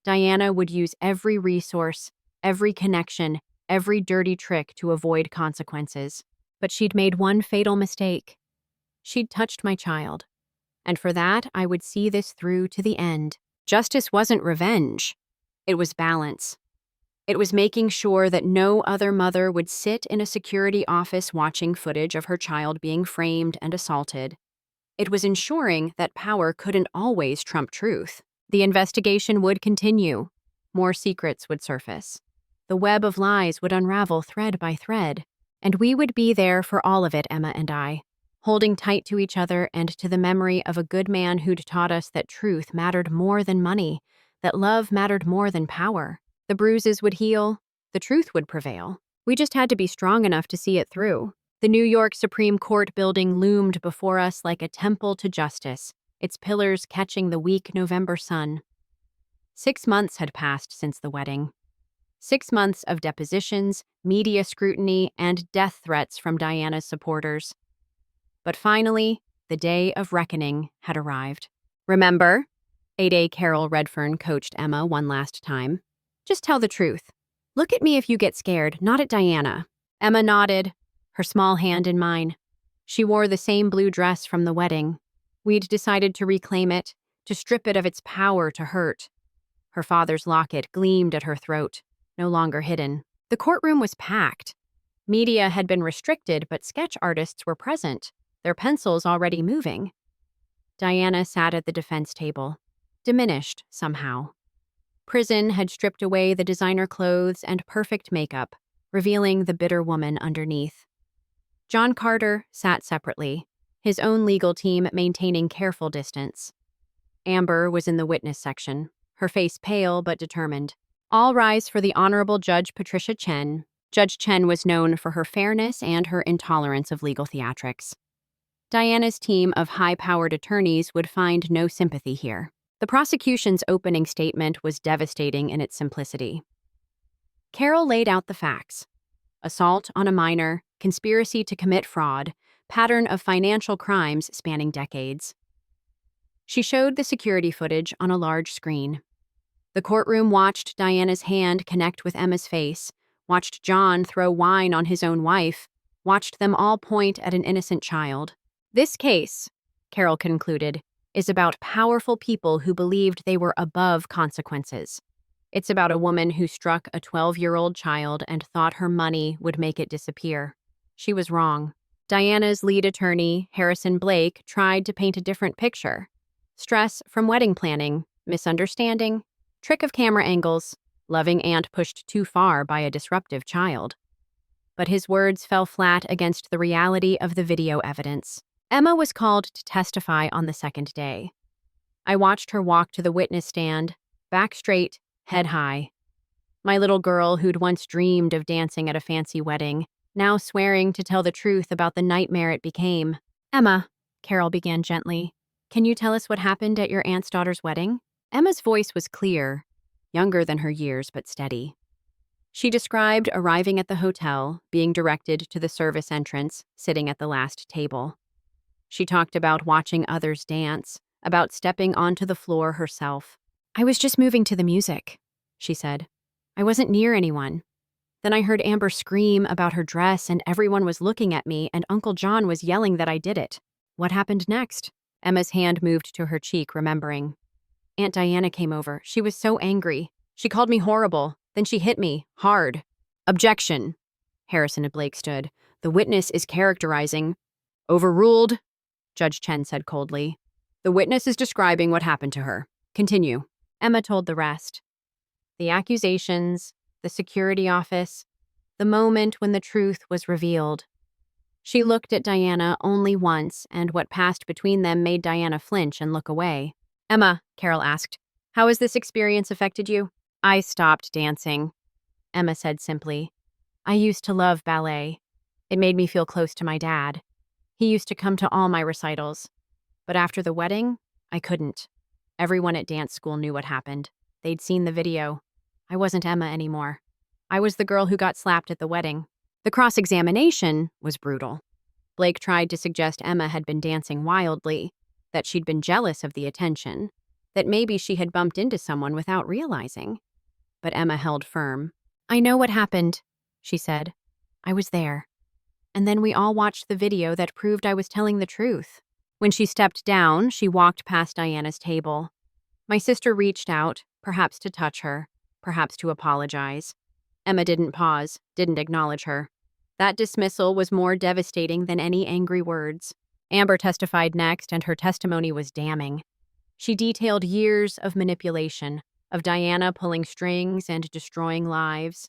Diana would use every resource, every connection, every dirty trick to avoid consequences. But she'd made one fatal mistake. She'd touched my child. And for that, I would see this through to the end. Justice wasn't revenge. It was balance. It was making sure that no other mother would sit in a security office watching footage of her child being framed and assaulted. It was ensuring that power couldn't always trump truth. The investigation would continue. More secrets would surface. The web of lies would unravel thread by thread. And we would be there for all of it, Emma and I, holding tight to each other and to the memory of a good man who'd taught us that truth mattered more than money, that love mattered more than power. The bruises would heal. The truth would prevail. We just had to be strong enough to see it through. The New York Supreme Court building loomed before us like a temple to justice, its pillars catching the weak November sun. 6 months had passed since the wedding. 6 months of depositions, media scrutiny, and death threats from Diana's supporters. But finally, the day of reckoning had arrived. Remember? 8A Carol Redfern coached Emma one last time. Just tell the truth. Look at me if you get scared, not at Diana. Emma nodded, her small hand in mine. She wore the same blue dress from the wedding. We'd decided to reclaim it, to strip it of its power to hurt. Her father's locket gleamed at her throat, no longer hidden. The courtroom was packed. Media had been restricted, but sketch artists were present, their pencils already moving. Diana sat at the defense table, diminished somehow. Prison had stripped away the designer clothes and perfect makeup, revealing the bitter woman underneath. John Carter sat separately, his own legal team maintaining careful distance. Amber was in the witness section, her face pale but determined. All rise for the Honorable Judge Patricia Chen. Judge Chen was known for her fairness and her intolerance of legal theatrics. Diana's team of high-powered attorneys would find no sympathy here. The prosecution's opening statement was devastating in its simplicity. Carol laid out the facts: assault on a minor, conspiracy to commit fraud, pattern of financial crimes spanning decades. She showed the security footage on a large screen. The courtroom watched Diana's hand connect with Emma's face, watched John throw wine on his own wife, watched them all point at an innocent child. This case, Carol concluded, is about powerful people who believed they were above consequences. It's about a woman who struck a 12-year-old child and thought her money would make it disappear. She was wrong. Diana's lead attorney, Harrison Blake, tried to paint a different picture. Stress from wedding planning, misunderstanding, trick of camera angles, loving aunt pushed too far by a disruptive child. But his words fell flat against the reality of the video evidence. Emma was called to testify on the second day. I watched her walk to the witness stand, back straight, head high. My little girl who'd once dreamed of dancing at a fancy wedding, now swearing to tell the truth about the nightmare it became. Emma, Carol began gently, can you tell us what happened at your aunt's daughter's wedding? Emma's voice was clear, younger than her years but steady. She described arriving at the hotel, being directed to the service entrance, sitting at the last table. She talked about watching others dance, about stepping onto the floor herself. I was just moving to the music, she said. I wasn't near anyone. Then I heard Amber scream about her dress and everyone was looking at me and Uncle John was yelling that I did it. What happened next? Emma's hand moved to her cheek, remembering. Aunt Diana came over. She was so angry. She called me horrible. Then she hit me, hard. Objection. Harrison and Blake stood. The witness is characterizing. Overruled, Judge Chen said coldly. The witness is describing what happened to her. Continue. Emma told the rest. The accusations, the security office, the moment when the truth was revealed. She looked at Diana only once, and what passed between them made Diana flinch and look away. Emma, Carol asked, how has this experience affected you? I stopped dancing, Emma said simply. I used to love ballet. It made me feel close to my dad. He used to come to all my recitals. But after the wedding, I couldn't. Everyone at dance school knew what happened. They'd seen the video. I wasn't Emma anymore. I was the girl who got slapped at the wedding. The cross-examination was brutal. Blake tried to suggest Emma had been dancing wildly, that she'd been jealous of the attention, that maybe she had bumped into someone without realizing. But Emma held firm. I know what happened, she said. I was there. And then we all watched the video that proved I was telling the truth. When she stepped down, she walked past Diana's table. My sister reached out, perhaps to touch her, perhaps to apologize. Emma didn't pause, didn't acknowledge her. That dismissal was more devastating than any angry words. Amber testified next, and her testimony was damning. She detailed years of manipulation, of Diana pulling strings and destroying lives.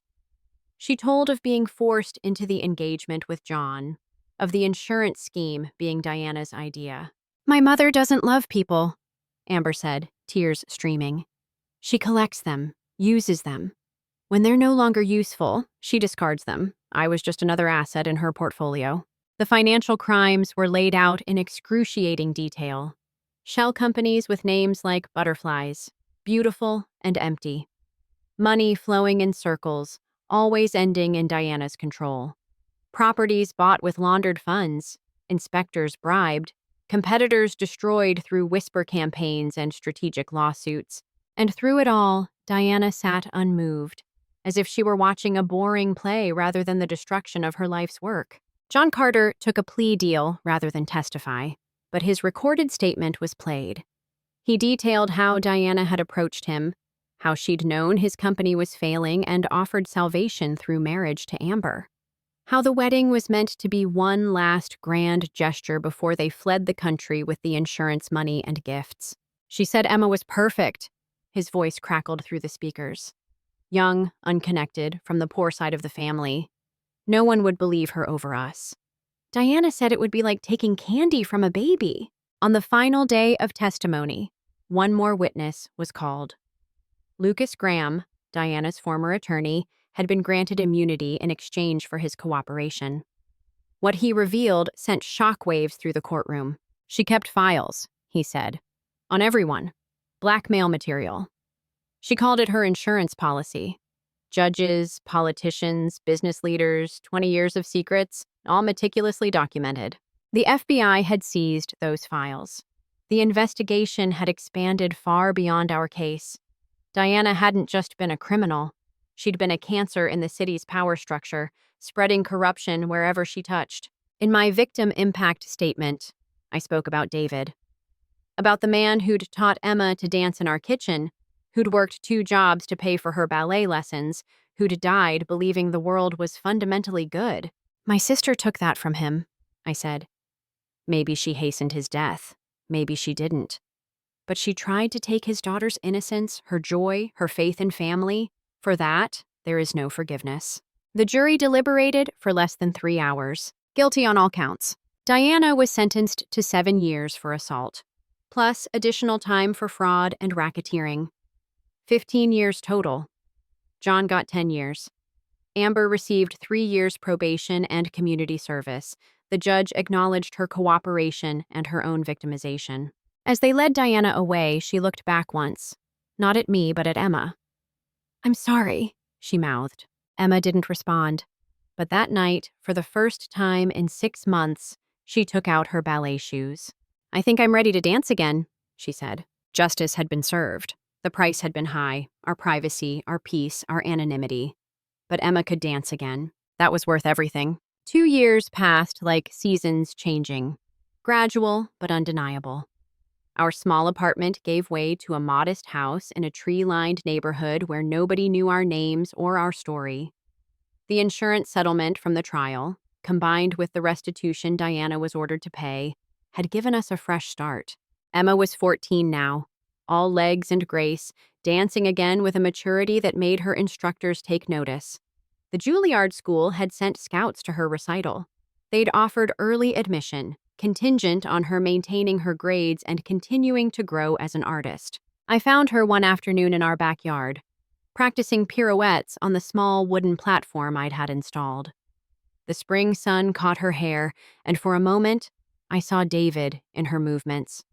She told of being forced into the engagement with John, of the insurance scheme being Diana's idea. My mother doesn't love people, Amber said, tears streaming. She collects them, uses them. When they're no longer useful, she discards them. I was just another asset in her portfolio. The financial crimes were laid out in excruciating detail. Shell companies with names like butterflies, beautiful and empty. Money flowing in circles, always ending in Diana's control. Properties bought with laundered funds, inspectors bribed, competitors destroyed through whisper campaigns and strategic lawsuits. And through it all, Diana sat unmoved, as if she were watching a boring play rather than the destruction of her life's work. John Carter took a plea deal rather than testify, but his recorded statement was played. He detailed how Diana had approached him, how she'd known his company was failing and offered salvation through marriage to Amber. How the wedding was meant to be one last grand gesture before they fled the country with the insurance money and gifts. She said Emma was perfect. His voice crackled through the speakers. Young, unconnected, from the poor side of the family. No one would believe her over us. Diana said it would be like taking candy from a baby. On the final day of testimony, one more witness was called. Lucas Graham, Diana's former attorney, had been granted immunity in exchange for his cooperation. What he revealed sent shockwaves through the courtroom. "She kept files," he said, "on everyone. Blackmail material." She called it her insurance policy. Judges, politicians, business leaders, 20 years of secrets, all meticulously documented. The FBI had seized those files. The investigation had expanded far beyond our case. Diana hadn't just been a criminal. She'd been a cancer in the city's power structure, spreading corruption wherever she touched. In my victim impact statement, I spoke about David. About the man who'd taught Emma to dance in our kitchen, who'd worked 2 jobs to pay for her ballet lessons, who'd died believing the world was fundamentally good. "My sister took that from him," I said. "Maybe she hastened his death. Maybe she didn't. But she tried to take his daughter's innocence, her joy, her faith in family. For that, there is no forgiveness." The jury deliberated for less than 3 hours. Guilty on all counts. Diana was sentenced to 7 years for assault, plus additional time for fraud and racketeering. 15 years total. John got 10 years. Amber received 3 years probation and community service. The judge acknowledged her cooperation and her own victimization. As they led Diana away, she looked back once. Not at me, but at Emma. "I'm sorry," she mouthed. Emma didn't respond. But that night, for the first time in 6 months, she took out her ballet shoes. "I think I'm ready to dance again," she said. Justice had been served. The price had been high, our privacy, our peace, our anonymity. But Emma could dance again. That was worth everything. 2 years passed like seasons changing. Gradual, but undeniable. Our small apartment gave way to a modest house in a tree-lined neighborhood where nobody knew our names or our story. The insurance settlement from the trial, combined with the restitution Diana was ordered to pay, had given us a fresh start. Emma was 14 now, all legs and grace, dancing again with a maturity that made her instructors take notice. The Juilliard School had sent scouts to her recital. They'd offered early admission, contingent on her maintaining her grades and continuing to grow as an artist. I found her one afternoon in our backyard, practicing pirouettes on the small wooden platform I'd had installed. The spring sun caught her hair, and for a moment, I saw David in her movements.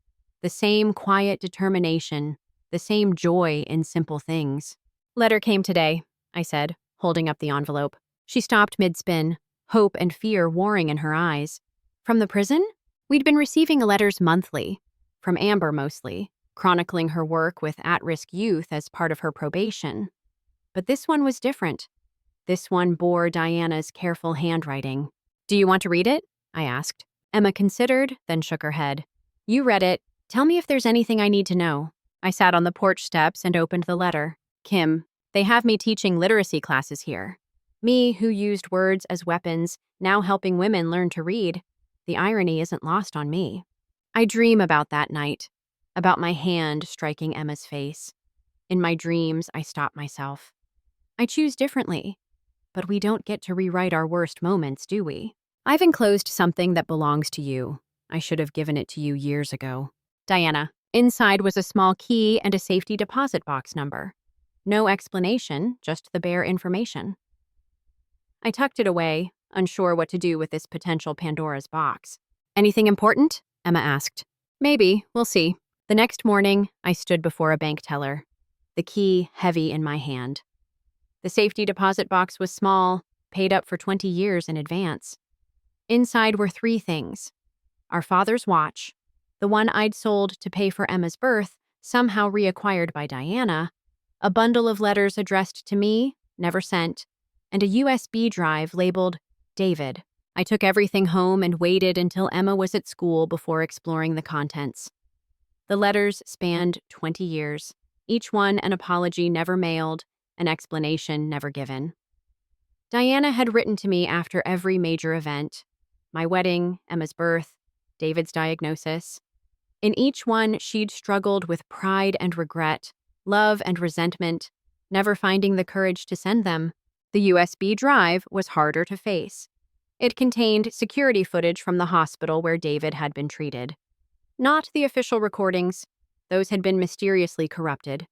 The same quiet determination, the same joy in simple things. "Letter came today," I said, holding up the envelope. She stopped mid-spin, hope and fear warring in her eyes. "From the prison?" We'd been receiving letters monthly, from Amber mostly, chronicling her work with at-risk youth as part of her probation. But this one was different. This one bore Diana's careful handwriting. "Do you want to read it?" I asked. Emma considered, then shook her head. "You read it. Tell me if there's anything I need to know." I sat on the porch steps and opened the letter. "Kim, they have me teaching literacy classes here. Me, who used words as weapons, now helping women learn to read. The irony isn't lost on me. I dream about that night, about my hand striking Emma's face. In my dreams, I stop myself. I choose differently, but we don't get to rewrite our worst moments, do we? I've enclosed something that belongs to you. I should have given it to you years ago. Diana. Inside was a small key and a safety deposit box number. No explanation, just the bare information. I tucked it away, unsure what to do with this potential Pandora's box. "Anything important?" Emma asked. "Maybe, we'll see." The next morning, I stood before a bank teller, the key heavy in my hand. The safety deposit box was small, paid up for 20 years in advance. Inside were 3 things. Our father's watch, the one I'd sold to pay for Emma's birth, somehow reacquired by Diana, a bundle of letters addressed to me, never sent, and a USB drive labeled David. I took everything home and waited until Emma was at school before exploring the contents. The letters spanned 20 years, each one an apology never mailed, an explanation never given. Diana had written to me after every major event: my wedding, Emma's birth, David's diagnosis. In each one, she'd struggled with pride and regret, love and resentment, never finding the courage to send them. The USB drive was harder to face. It contained security footage from the hospital where David had been treated. Not the official recordings. Those had been mysteriously corrupted.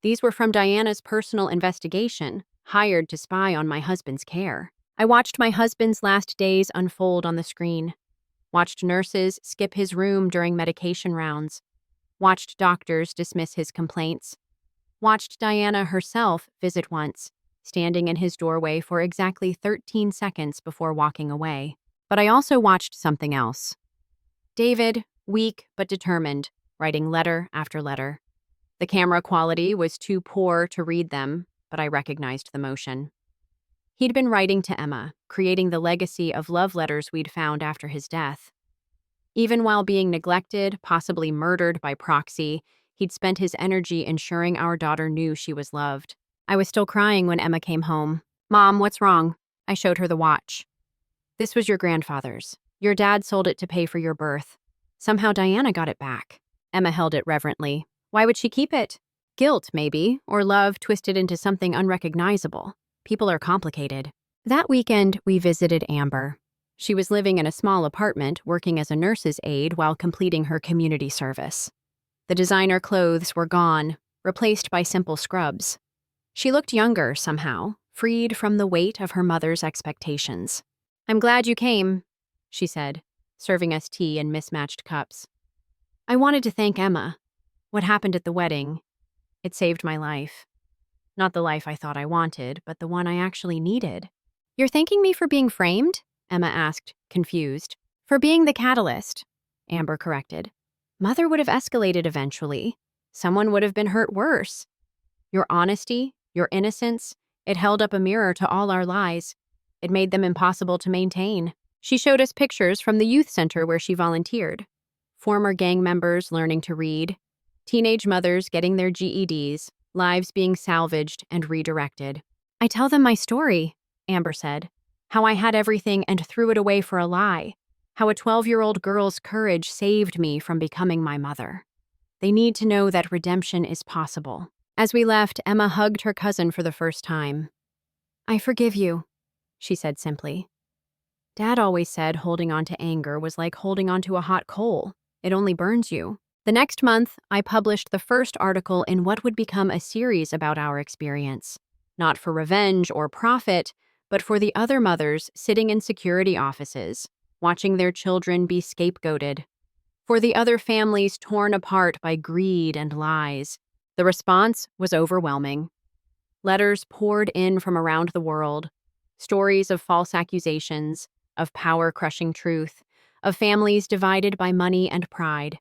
These were from Diana's personal investigation, hired to spy on my husband's care. I watched my husband's last days unfold on the screen, watched nurses skip his room during medication rounds, watched doctors dismiss his complaints, watched Diana herself visit once, standing in his doorway for exactly 13 seconds before walking away. But I also watched something else. David, weak but determined, writing letter after letter. The camera quality was too poor to read them, but I recognized the motion. He'd been writing to Emma, creating the legacy of love letters we'd found after his death. Even while being neglected, possibly murdered by proxy, he'd spent his energy ensuring our daughter knew she was loved. I was still crying when Emma came home. "Mom, what's wrong?" I showed her the watch. "This was your grandfather's. Your dad sold it to pay for your birth. Somehow Diana got it back." Emma held it reverently. "Why would she keep it?" "Guilt, maybe, or love twisted into something unrecognizable. People are complicated." That weekend, we visited Amber. She was living in a small apartment, working as a nurse's aide while completing her community service. The designer clothes were gone, replaced by simple scrubs. She looked younger somehow, freed from the weight of her mother's expectations. "I'm glad you came," she said, serving us tea in mismatched cups. "I wanted to thank Emma. What happened at the wedding, it saved my life. Not the life I thought I wanted, but the one I actually needed." "You're thanking me for being framed?" Emma asked, confused. "For being the catalyst," Amber corrected. "Mother would have escalated eventually. Someone would have been hurt worse. Your honesty, your innocence, it held up a mirror to all our lies. It made them impossible to maintain." She showed us pictures from the youth center where she volunteered. Former gang members learning to read, teenage mothers getting their GEDs, lives being salvaged and redirected. "I tell them my story," Amber said. "How I had everything and threw it away for a lie. How a 12-year-old girl's courage saved me from becoming my mother. They need to know that redemption is possible." As we left, Emma hugged her cousin for the first time. "I forgive you," she said simply. Dad always said holding on to anger was like holding on to a hot coal. It only burns you. The next month, I published the first article in what would become a series about our experience. Not for revenge or profit, but for the other mothers sitting in security offices, watching their children be scapegoated. For the other families torn apart by greed and lies. The response was overwhelming. Letters poured in from around the world. Stories of false accusations, of power-crushing truth, of families divided by money and pride.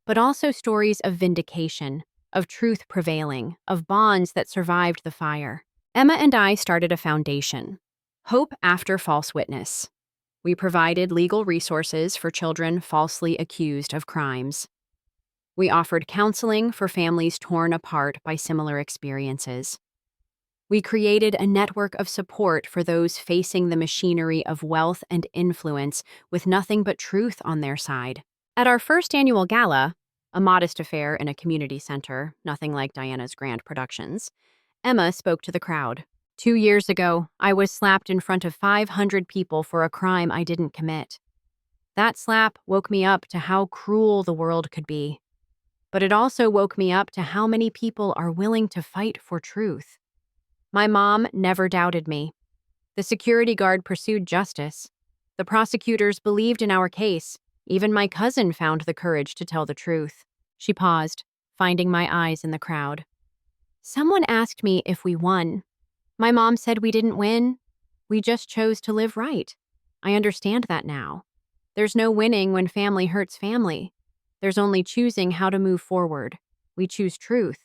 But also stories of vindication, of truth prevailing, of bonds that survived the fire. Emma and I started a foundation, Hope After False Witness. We provided legal resources for children falsely accused of crimes. We offered counseling for families torn apart by similar experiences. We created a network of support for those facing the machinery of wealth and influence with nothing but truth on their side. At our first annual gala, a modest affair in a community center, nothing like Diana's grand productions, Emma spoke to the crowd. 2 years ago, I was slapped in front of 500 people for a crime I didn't commit. That slap woke me up to how cruel the world could be. But it also woke me up to how many people are willing to fight for truth. My mom never doubted me. The security guard pursued justice. The prosecutors believed in our case. Even my cousin found the courage to tell the truth. She paused, finding my eyes in the crowd. Someone asked me if we won. My mom said we didn't win. We just chose to live right. I understand that now. There's no winning when family hurts family. There's only choosing how to move forward. We choose truth.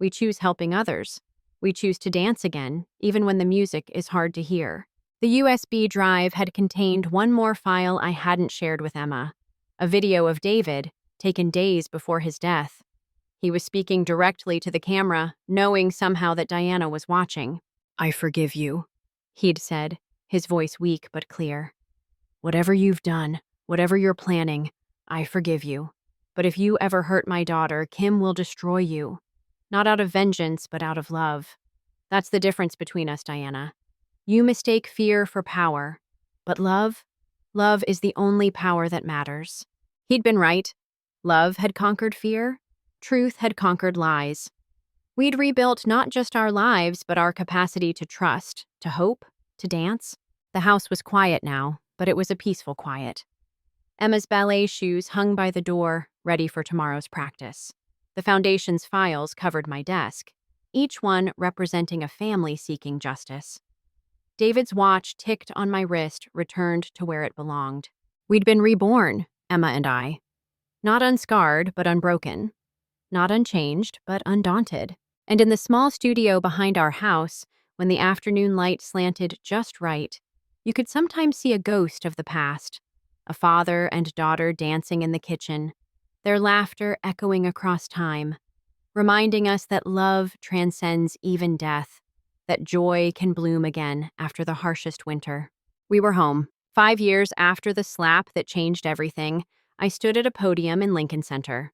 We choose helping others. We choose to dance again, even when the music is hard to hear. The USB drive had contained one more file I hadn't shared with Emma. A video of David, taken days before his death. He was speaking directly to the camera, knowing somehow that Diana was watching. "I forgive you," he'd said, his voice weak but clear. "Whatever you've done, whatever you're planning, I forgive you. But if you ever hurt my daughter, Kim will destroy you. Not out of vengeance, but out of love. That's the difference between us, Diana. You mistake fear for power. But love is the only power that matters." He'd been right. Love had conquered fear. Truth had conquered lies. We'd rebuilt not just our lives, but our capacity to trust, to hope, to dance. The house was quiet now, but it was a peaceful quiet. Emma's ballet shoes hung by the door, ready for tomorrow's practice. The foundation's files covered my desk, each one representing a family seeking justice. David's watch ticked on my wrist, returned to where it belonged. We'd been reborn, Emma and I. Not unscarred, but unbroken. Not unchanged, but undaunted. And in the small studio behind our house, when the afternoon light slanted just right, you could sometimes see a ghost of the past. A father and daughter dancing in the kitchen, their laughter echoing across time, reminding us that love transcends even death, that joy can bloom again after the harshest winter. We were home. 5 years after the slap that changed everything, I stood at a podium in Lincoln Center.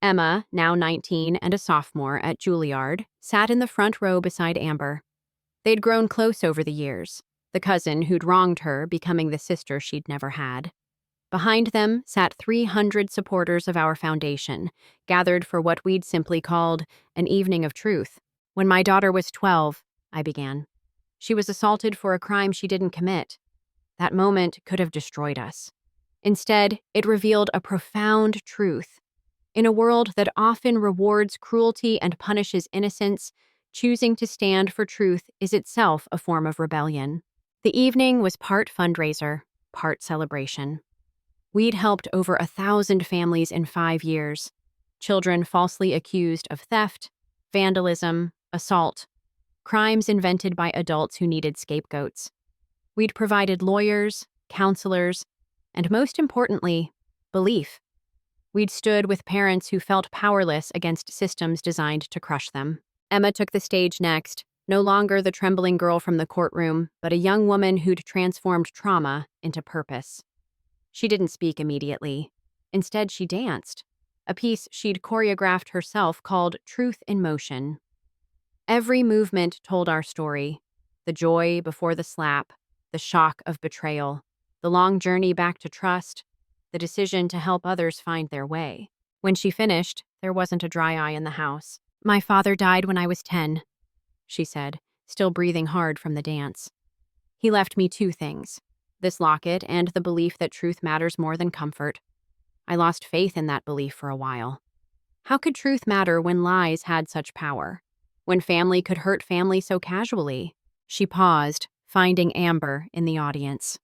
Emma, now 19 and a sophomore at Juilliard, sat in the front row beside Amber. They'd grown close over the years, the cousin who'd wronged her becoming the sister she'd never had. Behind them sat 300 supporters of our foundation, gathered for what we'd simply called an evening of truth. When my daughter was 12, I began. She was assaulted for a crime she didn't commit. That moment could have destroyed us. Instead, it revealed a profound truth. In a world that often rewards cruelty and punishes innocence, choosing to stand for truth is itself a form of rebellion. The evening was part fundraiser, part celebration. We'd helped over 1,000 families in 5 years. Children falsely accused of theft, vandalism, assault, crimes invented by adults who needed scapegoats. We'd provided lawyers, counselors, and most importantly, belief. We'd stood with parents who felt powerless against systems designed to crush them. Emma took the stage next, no longer the trembling girl from the courtroom, but a young woman who'd transformed trauma into purpose. She didn't speak immediately. Instead, she danced, a piece she'd choreographed herself called Truth in Motion. Every movement told our story: the joy before the slap, the shock of betrayal, the long journey back to trust, the decision to help others find their way. When she finished, there wasn't a dry eye in the house. "My father died when I was 10, she said, still breathing hard from the dance. He left me 2 things: this locket and the belief that truth matters more than comfort. I lost faith in that belief for a while. How could truth matter when lies had such power? When family could hurt family so casually?" She paused, finding Amber in the audience.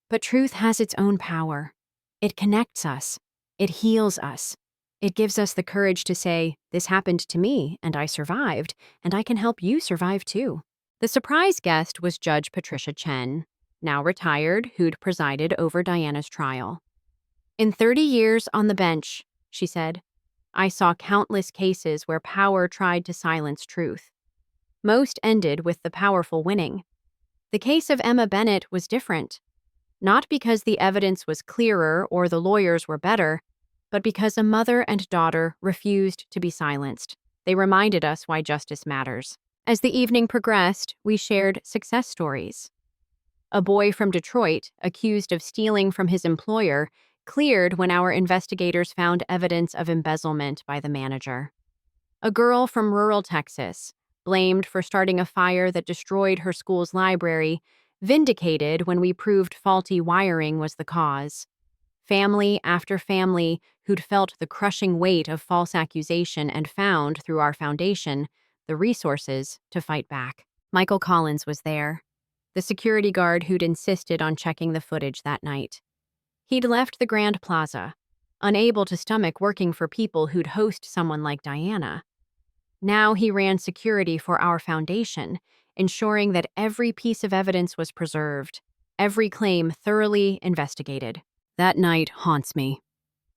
"But truth has its own power. It connects us. It heals us. It gives us the courage to say, 'This happened to me, and I survived, and I can help you survive too.'" The surprise guest was Judge Patricia Chen, now retired, who'd presided over Diana's trial. "In 30 years on the bench," she said, "I saw countless cases where power tried to silence truth. Most ended with the powerful winning. The case of Emma Bennett was different. Not because the evidence was clearer or the lawyers were better, but because a mother and daughter refused to be silenced. They reminded us why justice matters." As the evening progressed, we shared success stories. A boy from Detroit, accused of stealing from his employer, cleared when our investigators found evidence of embezzlement by the manager. A girl from rural Texas, blamed for starting a fire that destroyed her school's library, vindicated when we proved faulty wiring was the cause. Family after family who'd felt the crushing weight of false accusation and found, through our foundation, the resources to fight back. Michael Collins was there, the security guard who'd insisted on checking the footage that night. He'd left the Grand Plaza, unable to stomach working for people who'd host someone like Diana. Now he ran security for our foundation, ensuring that every piece of evidence was preserved, every claim thoroughly investigated. "That night haunts me,"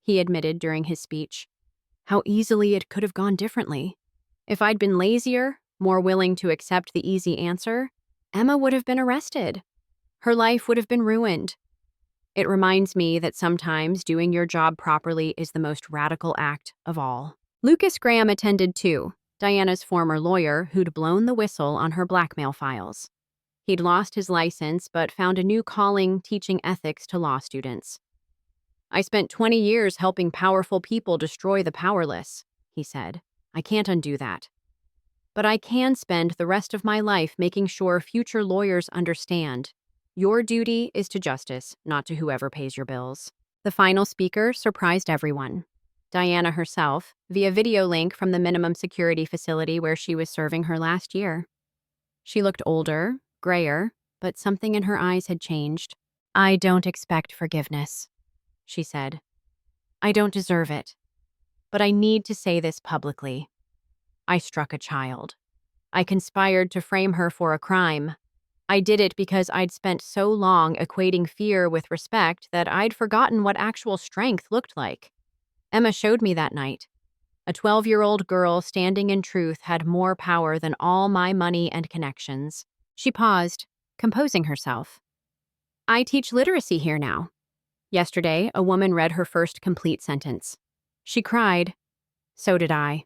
he admitted during his speech. "How easily it could have gone differently. If I'd been lazier, more willing to accept the easy answer, Emma would have been arrested. Her life would have been ruined. It reminds me that sometimes doing your job properly is the most radical act of all." Lucas Graham attended too, Diana's former lawyer who'd blown the whistle on her blackmail files. He'd lost his license but found a new calling teaching ethics to law students. "I spent 20 years helping powerful people destroy the powerless," he said. "I can't undo that. but I can spend the rest of my life making sure future lawyers understand. Your duty is to justice, not to whoever pays your bills. The final speaker surprised everyone. Diana herself, via video link from the minimum security facility where she was serving her last year. She looked older, grayer, but something in her eyes had changed. "I don't expect forgiveness," she said. "I don't deserve it. But I need to say this publicly. I struck a child. I conspired to frame her for a crime. I did it because I'd spent so long equating fear with respect that I'd forgotten what actual strength looked like. Emma showed me that night. A 12-year-old girl standing in truth had more power than all my money and connections." She paused, composing herself. "I teach literacy here now." Yesterday, a woman read her first complete sentence. She cried. So did I.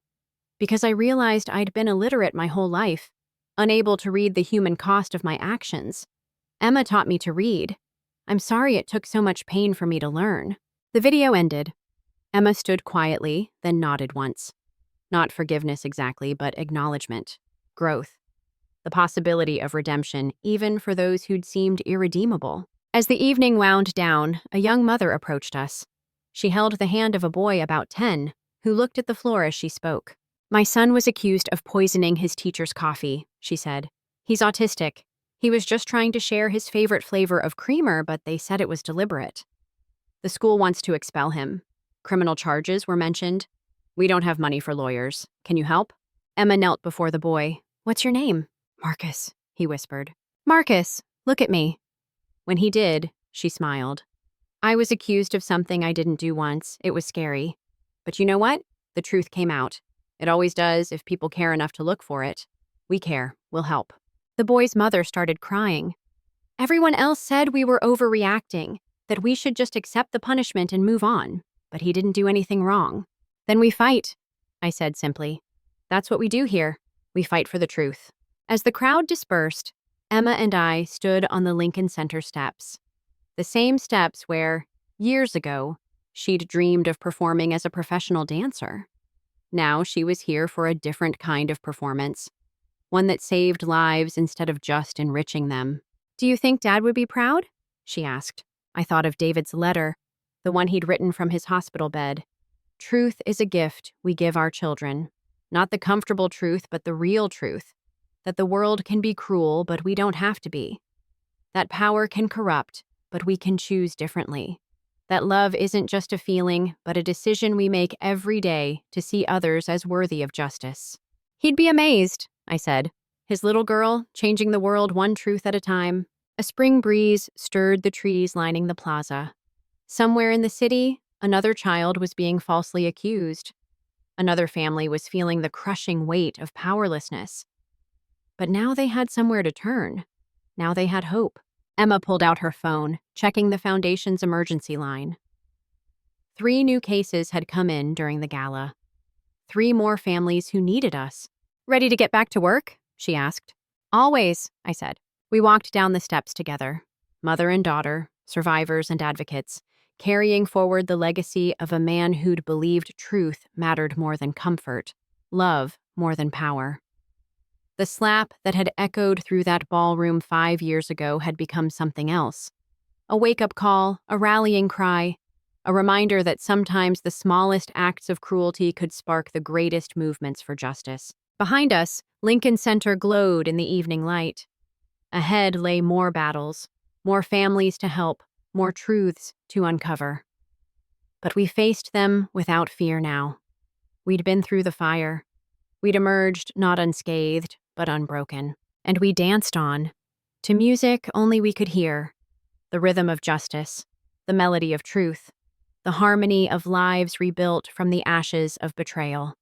Because I realized I'd been illiterate my whole life, unable to read the human cost of my actions. Emma taught me to read. I'm sorry it took so much pain for me to learn. The video ended. Emma stood quietly, then nodded once. Not forgiveness exactly, but acknowledgement. Growth. The possibility of redemption, even for those who'd seemed irredeemable. As the evening wound down, a young mother approached us. She held the hand of a boy about 10, who looked at the floor as she spoke. "My son was accused of poisoning his teacher's coffee," she said. "He's autistic. He was just trying to share his favorite flavor of creamer, but they said it was deliberate. The school wants to expel him. Criminal charges were mentioned. We don't have money for lawyers. Can you help?" Emma knelt before the boy. "What's your name?" "Marcus," he whispered. "Marcus, look at me." When he did, she smiled. "I was accused of something I didn't do once. It was scary. But you know what? The truth came out. It always does if people care enough to look for it. We care. We'll help." The boy's mother started crying. "Everyone else said we were overreacting, that we should just accept the punishment and move on. But he didn't do anything wrong." "Then we fight," I said simply. "That's what we do here. We fight for the truth." As the crowd dispersed, Emma and I stood on the Lincoln Center steps. The same steps where, years ago, she'd dreamed of performing as a professional dancer. Now she was here for a different kind of performance, one that saved lives instead of just enriching them. "Do you think Dad would be proud?" she asked. I thought of David's letter, the one he'd written from his hospital bed. Truth is a gift we give our children. Not the comfortable truth, but the real truth. That the world can be cruel, but we don't have to be. That power can corrupt, but we can choose differently. That love isn't just a feeling, but a decision we make every day to see others as worthy of justice. "He'd be amazed," I said. His little girl, changing the world one truth at a time. A spring breeze stirred the trees lining the plaza. Somewhere in the city, another child was being falsely accused. Another family was feeling the crushing weight of powerlessness. But now they had somewhere to turn. Now they had hope. Emma pulled out her phone, checking the foundation's emergency line. 3 new cases had come in during the gala. 3 more families who needed us. "Ready to get back to work?" she asked. "Always," I said. We walked down the steps together, mother and daughter, survivors and advocates, carrying forward the legacy of a man who'd believed truth mattered more than comfort, love more than power. The slap that had echoed through that ballroom 5 years ago had become something else. A wake-up call, a rallying cry, a reminder that sometimes the smallest acts of cruelty could spark the greatest movements for justice. Behind us, Lincoln Center glowed in the evening light. Ahead lay more battles, more families to help, more truths to uncover. But we faced them without fear now. We'd been through the fire. We'd emerged not unscathed, but unbroken. And we danced on, to music only we could hear, the rhythm of justice, the melody of truth, the harmony of lives rebuilt from the ashes of betrayal.